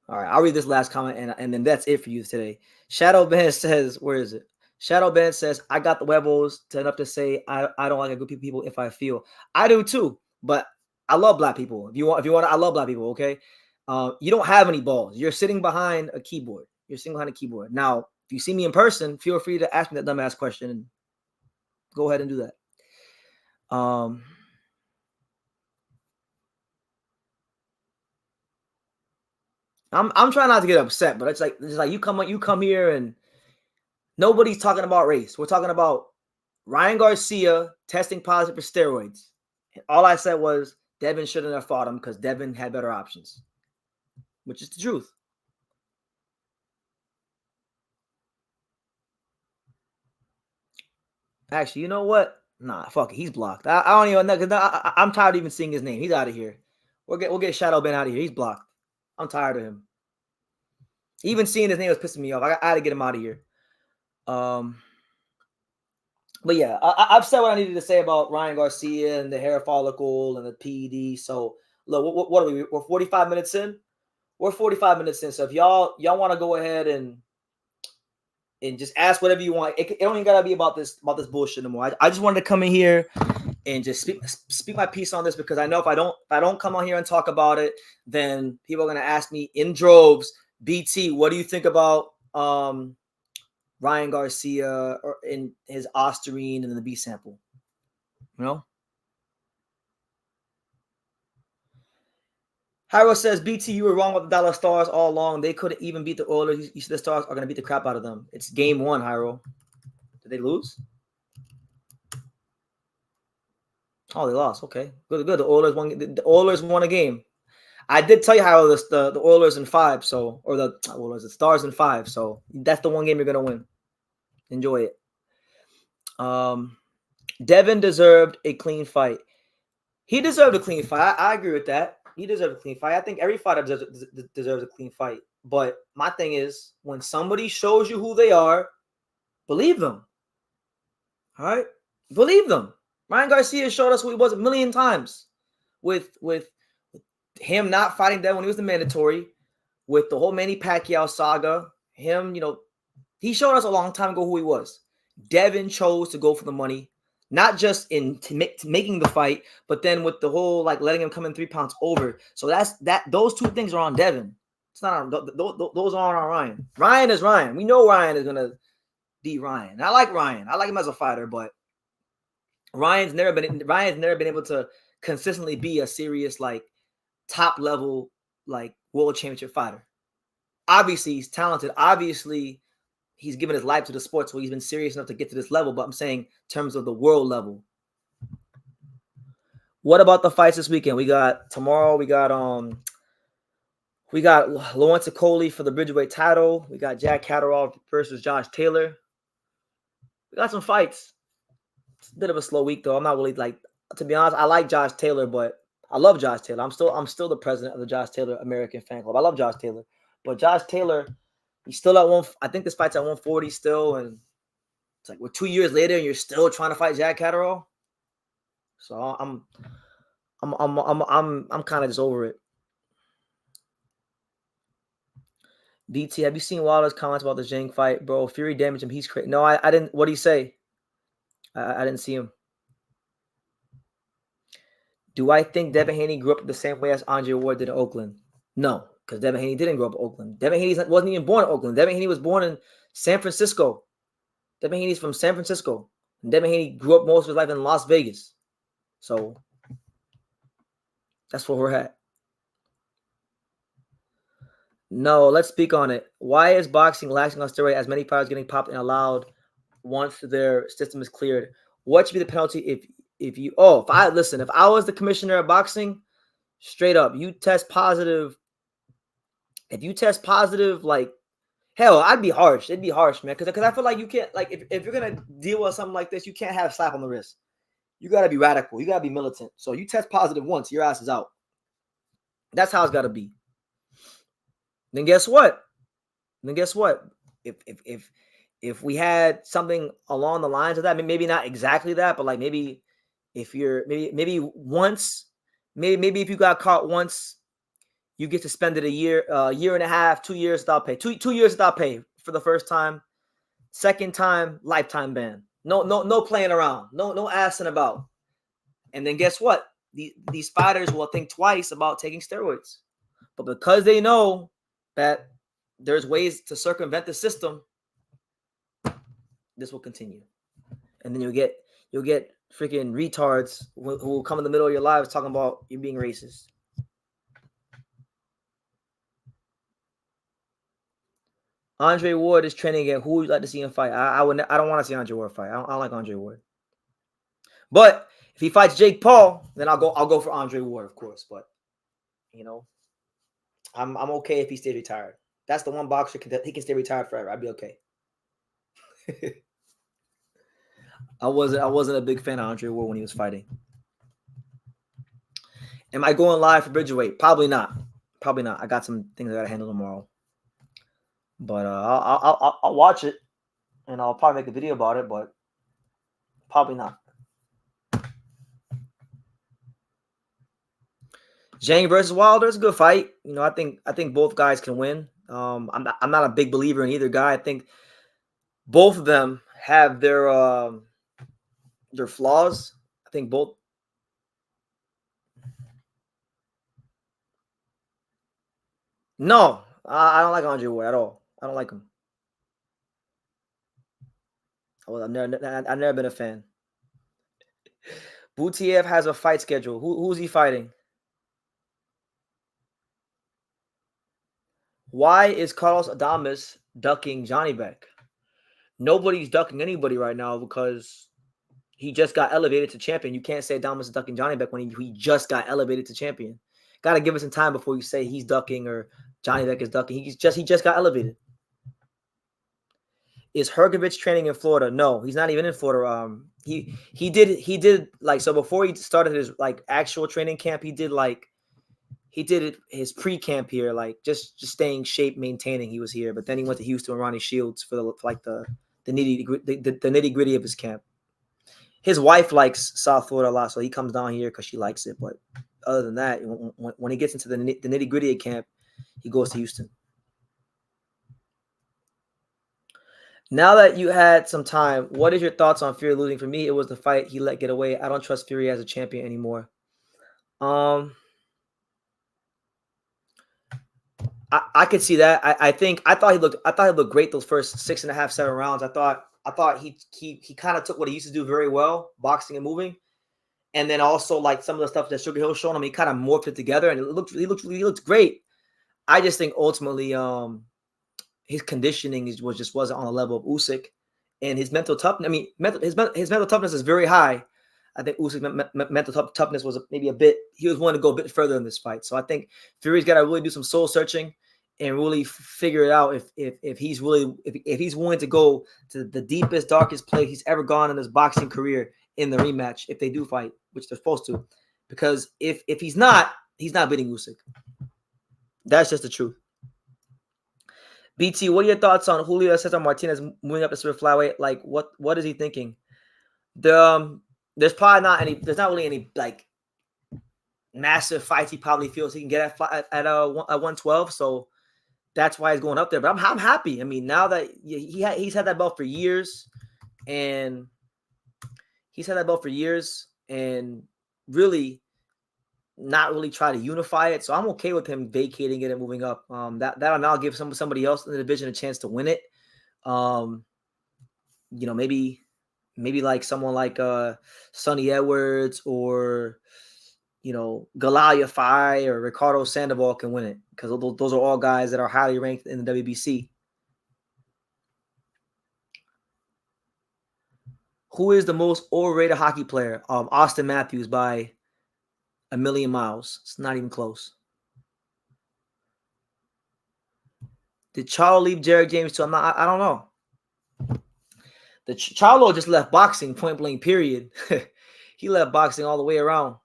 All right, I'll read this last comment and then that's it for you today. Shadow Ben says, where is it? Shadow Ben says, I got the huevos to enough to say I don't like a group of people if I feel. I do too, but I love black people. If you want, I love black people, okay? You don't have any balls. You're sitting behind a keyboard. Now, if you see me in person, feel free to ask me that dumbass question and go ahead and do that. I'm trying not to get upset, but it's like you come here and Nobody's talking about race. We're talking about Ryan Garcia testing positive for steroids. And all I said was Devin shouldn't have fought him because Devin had better options, which is the truth. Actually, you know what? Nah, fuck it. He's blocked. I don't even know because I'm tired of even seeing his name. He's out of here. We'll get Shadow Ben out of here. He's blocked. I'm tired of him. Even seeing his name was pissing me off. I had to get him out of here. But yeah, I've said what I needed to say about Ryan Garcia and the hair follicle and the PED. So look, what are we? We're 45 minutes in. We're 45 minutes in. So if y'all want to go ahead and just ask whatever you want, it don't even gotta be about this bullshit anymore. I just wanted to come in here and just speak my piece on this because I know if I don't come on here and talk about it, then people are gonna ask me in droves, BT, what do you think about Ryan Garcia or in his Osterine and the B-Sample? You know? Hyro says, BT, you were wrong with the Dallas Stars all along. They couldn't even beat the Oilers. You said the Stars are going to beat the crap out of them. It's game one, Hyro. Did they lose? Oh, they lost. Okay. Good. The Oilers won. The Oilers won a game. I did tell you how the Oilers in 5, so or the Oilers, the Stars in 5. So that's the one game you're gonna win. Enjoy it. Devin deserved a clean fight. He deserved a clean fight. I agree with that. He deserved a clean fight. I think every fighter deserves a clean fight. But my thing is, when somebody shows you who they are, believe them. All right, believe them. Ryan Garcia showed us who he was a million times. With him not fighting Devin when he was the mandatory, with the whole Manny Pacquiao saga, him, he showed us a long time ago who he was. Devin chose to go for the money, not just in making the fight, but then with the whole letting him come in 3 pounds over. So those two things are on Devin. It's not on those aren't on Ryan. Ryan is Ryan. We know Ryan is gonna beat Ryan. I like Ryan. I like him as a fighter, but Ryan's never been able to consistently be a serious top level world championship fighter. Obviously, he's talented. Obviously, he's given his life to the sport, so he's been serious enough to get to this level. But I'm saying in terms of the world level. What about the fights this weekend? We got tomorrow. We got Lawrence Okoli for the Bridgeweight title. We got Jack Catterall versus Josh Taylor. We got some fights. It's a bit of a slow week though. I'm not really to be honest. I like Josh Taylor, but I love Josh Taylor. I'm still the president of the Josh Taylor American Fan Club. I love Josh Taylor, but Josh Taylor, he's still at one. I think this fight's at 140 still, and it's we're 2 years later and you're still trying to fight Jack Catterall. So I'm kind of just over it. BT, have you seen Wilder's comments about the Zhang fight, bro? Fury damaged him. He's crazy. No, I didn't. What did he say? I didn't see him. Do I think Devin Haney grew up the same way as Andre Ward did in Oakland? No, because Devin Haney didn't grow up in Oakland. Devin Haney wasn't even born in Oakland. Devin Haney was born in San Francisco. Devin Haney's from San Francisco. And Devin Haney grew up most of his life in Las Vegas. So that's where we're at. No, let's speak on it. Why is boxing lacking on steroids as many fighters getting popped and allowed once their system is cleared? What should be the penalty if I was the commissioner of boxing, straight up, you test positive. If you test positive, hell, I'd be harsh. It'd be harsh, man. Because I feel like you can't, if you're gonna deal with something like this, you can't have a slap on the wrist. You gotta be radical. You gotta be militant. So you test positive once, your ass is out. That's how it's gotta be. Then guess what? If we had something along the lines of that, maybe not exactly that, but maybe if you're maybe once, maybe if you got caught once, you get suspended a year and a half, 2 years without pay. 2 years without pay for the first time. Second time, lifetime ban. No playing around. No assing about. And then guess what? These fighters will think twice about taking steroids. But because they know that there's ways to circumvent the system, this will continue. And then you'll get freaking retards who will come in the middle of your lives talking about you being racist. Andre Ward is training again. Who would you like to see him fight? I don't want to see Andre Ward fight. I don't like Andre Ward. But if he fights Jake Paul, then I'll go for Andre Ward, of course. But you know, I'm okay if he stays retired. That's the one boxer he can stay retired forever. I'd be okay. I wasn't a big fan of Andre Ward when he was fighting. Am I going live for Bridgerweight? Probably not. Probably not. I got some things I gotta handle tomorrow. But I'll watch it, and I'll probably make a video about it. But probably not. Zhang versus Wilder is a good fight. You know, I think both guys can win. I'm not a big believer in either guy. I think both of them have their flaws. I think both. No, I don't like Andre Ward at all. I don't like him. I've never been a fan. Butiev has a fight schedule. Who's he fighting? Why is Carlos Adames ducking Johnny Beck? Nobody's ducking anybody right now because he just got elevated to champion. You can't say Adames is ducking Johnny Beck when he just got elevated to champion. Got to give it some time before you say he's ducking or Johnny Beck is ducking. He just got elevated. Is Hergovich training in Florida? No, he's not even in Florida. He did like, so before he started his like actual training camp, he did his pre-camp here, like just staying shape, maintaining. He was here, but then he went to Houston with Ronnie Shields for the nitty gritty of his camp. His wife likes South Florida a lot, so he comes down here because she likes it. But other than that, when he gets into the nitty gritty of camp, he goes to Houston. Now that you had some time, what is your thoughts on Fury losing? For me, it was the fight he let get away. I don't trust Fury as a champion anymore. I could see that. I thought he looked great those first 6.5, 7 rounds. I thought he kind of took what he used to do very well, boxing and moving, and then also like some of the stuff that Sugar Hill showed him, he kind of morphed it together, and he looked great. I just think ultimately, his conditioning wasn't on the level of Usyk, and his mental toughness. I mean, his mental toughness is very high. I think Usyk's mental toughness was maybe a bit. He was willing to go a bit further in this fight. So I think Fury's got to really do some soul searching and really figure it out if he's willing to go to the deepest, darkest place he's ever gone in his boxing career in the rematch if they do fight, which they're supposed to. Because if he's not beating Usyk. That's just the truth. BT, what are your thoughts on Julio Cesar Martinez moving up to super flyweight? Like, what is he thinking? There's not really any like massive fights he probably feels he can get at 112. So that's why he's going up there. But I'm happy. I mean, now that he's had that belt for years, and really not really try to unify it. So I'm okay with him vacating it and moving up. That'll now give somebody else in the division a chance to win it. Maybe like someone like Sonny Edwards or Galaya Fai or Ricardo Sandoval can win it, because those are all guys that are highly ranked in the WBC. Who is the most overrated hockey player? Austin Matthews by a million miles. It's not even close. Did Charlo leave Jared James too? I don't know. The Charlo just left boxing, point blank, period. He left boxing all the way around.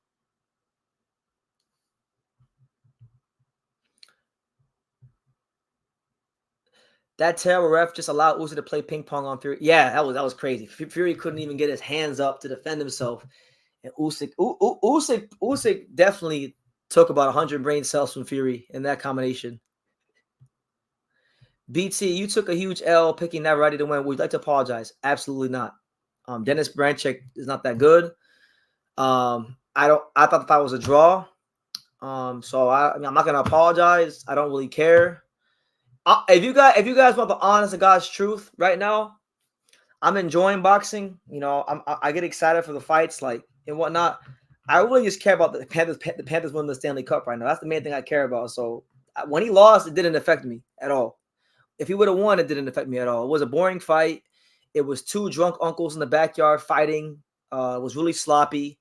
That terrible ref just allowed Usyk to play ping pong on Fury. Yeah, that was crazy. Fury couldn't even get his hands up to defend himself. And Usyk definitely took about 100 brain cells from Fury in that combination. BT, you took a huge L picking that ready to win. Would you like to apologize? Absolutely not. Dennis Branchek is not that good. I thought the fight was a draw. So I'm not gonna apologize. I don't really care. If you guys want the honest to God's truth right now, I'm enjoying boxing. I get excited for the fights, like, and whatnot. I really just care about the Panthers. The Panthers winning the Stanley Cup right now. That's the main thing I care about. So when he lost, it didn't affect me at all. If he would have won, it didn't affect me at all. It was a boring fight. It was two drunk uncles in the backyard fighting. It was really sloppy.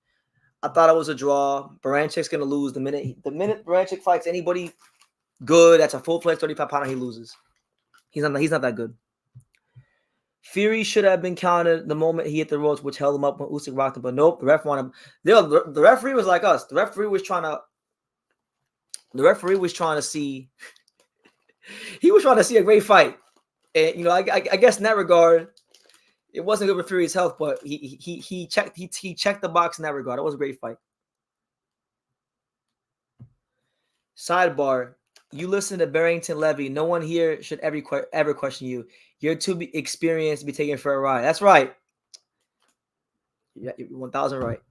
I thought it was a draw. Baranchik's gonna lose the minute Baranchik fights anybody good. That's a full-fledged 35-pounder. He loses. He's not that good. Fury should have been counted the moment he hit the ropes, which held him up when Usyk rocked him. But nope, the ref wanted him. The referee was like us. The referee was trying to see. He was trying to see a great fight, and I guess in that regard, it wasn't good for Fury's health, but he checked the box in that regard. It was a great fight. Sidebar: you listen to Barrington Levy. No one here should ever question you. You're too experienced to be taken for a ride. That's right. Yeah, 1,000 right.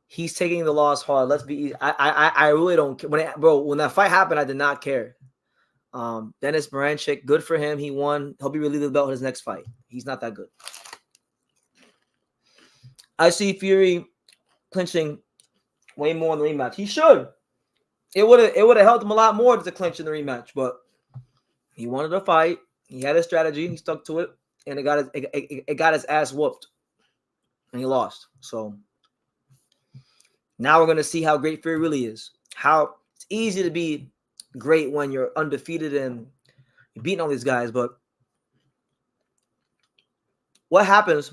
He's taking the loss hard. Let's be. I really don't care. When that fight happened, I did not care. Dennis Baranchik, good for him. He won. He'll be relieved of the belt in his next fight. He's not that good. I see Fury clinching way more in the rematch. He should. It would have helped him a lot more to clinch in the rematch, but he wanted to fight. He had a strategy. He stuck to it, and it got his ass whooped, and he lost. So now we're gonna see how great Fury really is. How it's easy to be great when you're undefeated and you're beating all these guys, but what happens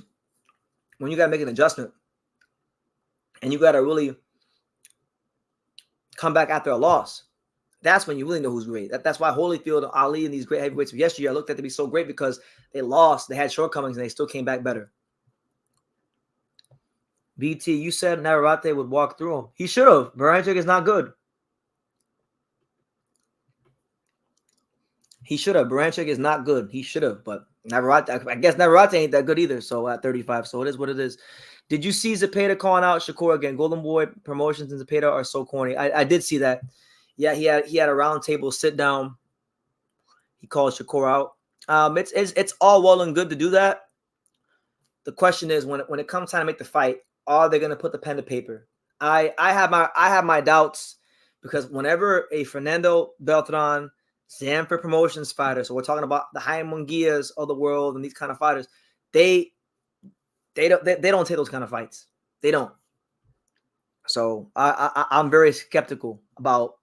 when you gotta make an adjustment and you gotta really come back after a loss? That's when you really know who's great. That's why Holyfield, Ali, and these great heavyweights of yesteryear I looked at to be so great because they lost, they had shortcomings, and they still came back better. BT, you said Navarrete would walk through him. He should have. Baranchik is not good. He should have. Baranchik is not good. He should have, but Navarrete, I guess Navarrete ain't that good either. So at 35, so it is what it is. Did you see Zepeda calling out Shakur again? Golden Boy Promotions and Zepeda are so corny. I did see that. Yeah, he had a round table sit down. He called Shakur out. It's all well and good to do that. The question is when it comes time to make the fight, are they going to put the pen to paper? I have my doubts because whenever a Fernando Beltran, Sanford Promotions fighter, so we're talking about the Jaime Munguias of the world and these kind of fighters, they don't take those kind of fights. They don't. So I'm very skeptical about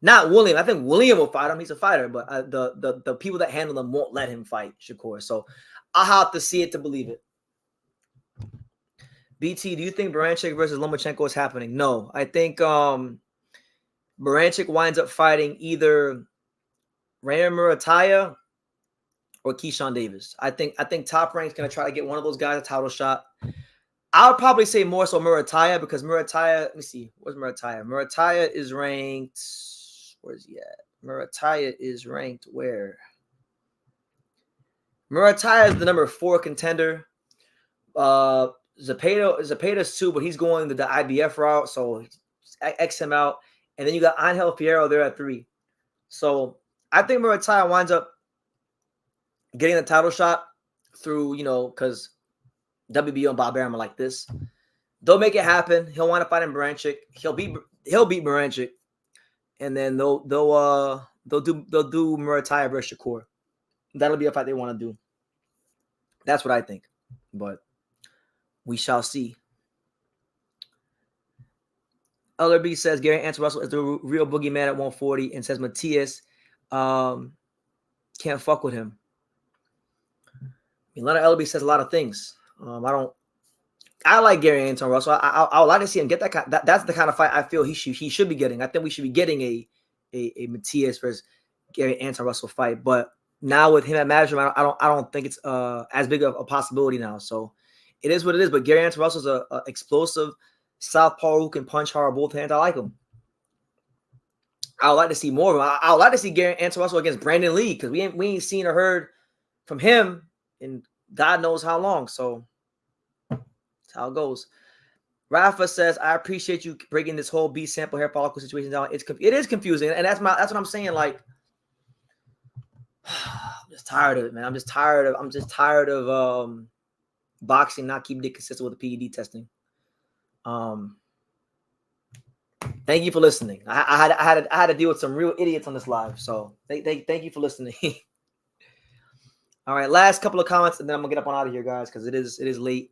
not William. I think William will fight him. He's a fighter, but the people that handle him won't let him fight Shakur. So I'll have to see it to believe it. BT, do you think Baranchik versus Lomachenko is happening? No. I think Baranchik winds up fighting either Raymond Murataya or Keyshawn Davis. I think Top Rank's going to try to get one of those guys a title shot. I would probably say more so Murataya because Murataya, let me see. Where's Murataya? Murataya is ranked, where's he at? Murataya is ranked where? Murataya is the number 4 contender. Zepeda's 2, but he's going the IBF route, so X him out. And then you got Angel Fierro there at 3. So I think Murataya winds up getting the title shot through, because WBO and Bob Arum are like this. They'll make it happen. He'll want to fight in Baranchik. He'll beat Baranchik, and then they'll do Murataya versus Shakur. That'll be a fight they want to do. That's what I think, but we shall see. LRB says Gary Anson Russell is the real boogeyman at 140, and says Matias can't fuck with him. Leonard LRB says a lot of things. I like Gary Anton Russell. I would like to see him get that. That's the kind of fight I feel he should be getting. I think we should be getting a Matias versus Gary Anton Russell fight. But now with him at Madrid, I don't think it's as big of a possibility now. So it is what it is. But Gary Anton Russell's a explosive southpaw who can punch hard with both hands. I like him. I would like to see more of him. I would like to see Gary Anton Russell against Brandon Lee because we ain't seen or heard from him in God knows how long. So that's how it goes. Rafa says, I appreciate you breaking this whole B-Sample hair follicle situation down. It is confusing, and that's what I'm saying. Like, I'm just tired of it, man. I'm just tired of boxing not keeping it consistent with the PED testing. Thank you for listening. I had to deal with some real idiots on this live, so thank you for listening. All right, last couple of comments, and then I'm gonna get up on out of here, guys, because it is late.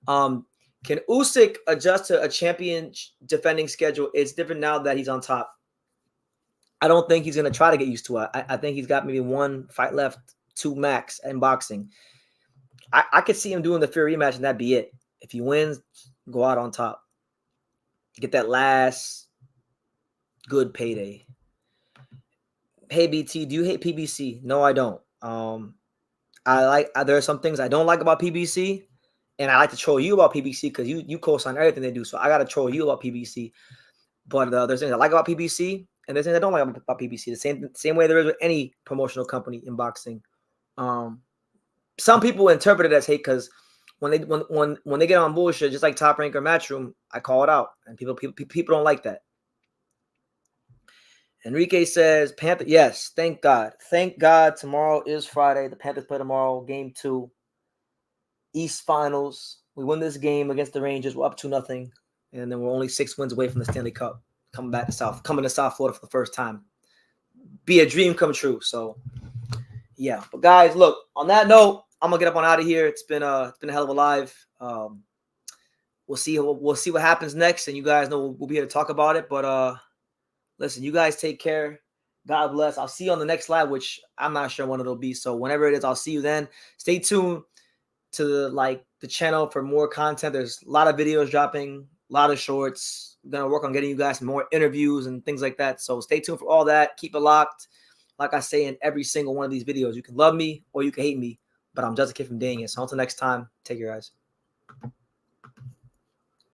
Can Usyk adjust to a champion defending schedule? It's different now that he's on top. I don't think he's gonna try to get used to it. I think he's got maybe one fight left, 2 max in boxing. I could see him doing the Fury rematch, and that'd be it. If he wins, go out on top. Get that last good payday. Hey BT, do you hate PBC? No, I don't. There are some things I don't like about PBC, and I like to troll you about PBC because you co-sign everything they do. So I gotta troll you about PBC. But there's things I like about PBC, and there's things I don't like about PBC. The same way there is with any promotional company in boxing. Some people interpret it as hate because when they get on bullshit, just like Top Rank or Matchroom, I call it out, and people don't like that. Enrique says, Panther, yes, thank God. Thank God tomorrow is Friday. The Panthers play tomorrow, game 2. East Finals. We win this game against the Rangers. We're up 2-0. And then we're only 6 wins away from the Stanley Cup. Coming to South Florida for the first time. Be a dream come true. So, yeah. But guys, look, on that note, I'm gonna get up on out of here. It's been a hell of a live. We'll see what happens next, and you guys know we'll be here to talk about it. But listen, you guys take care. God bless. I'll see you on the next live, which I'm not sure when it'll be. So whenever it is, I'll see you then. Stay tuned to the channel for more content. There's a lot of videos dropping, a lot of shorts. I'm gonna work on getting you guys some more interviews and things like that. So stay tuned for all that. Keep it locked. Like I say in every single one of these videos, you can love me or you can hate me, but I'm just a kid from Dang It. So until next time, take care, guys.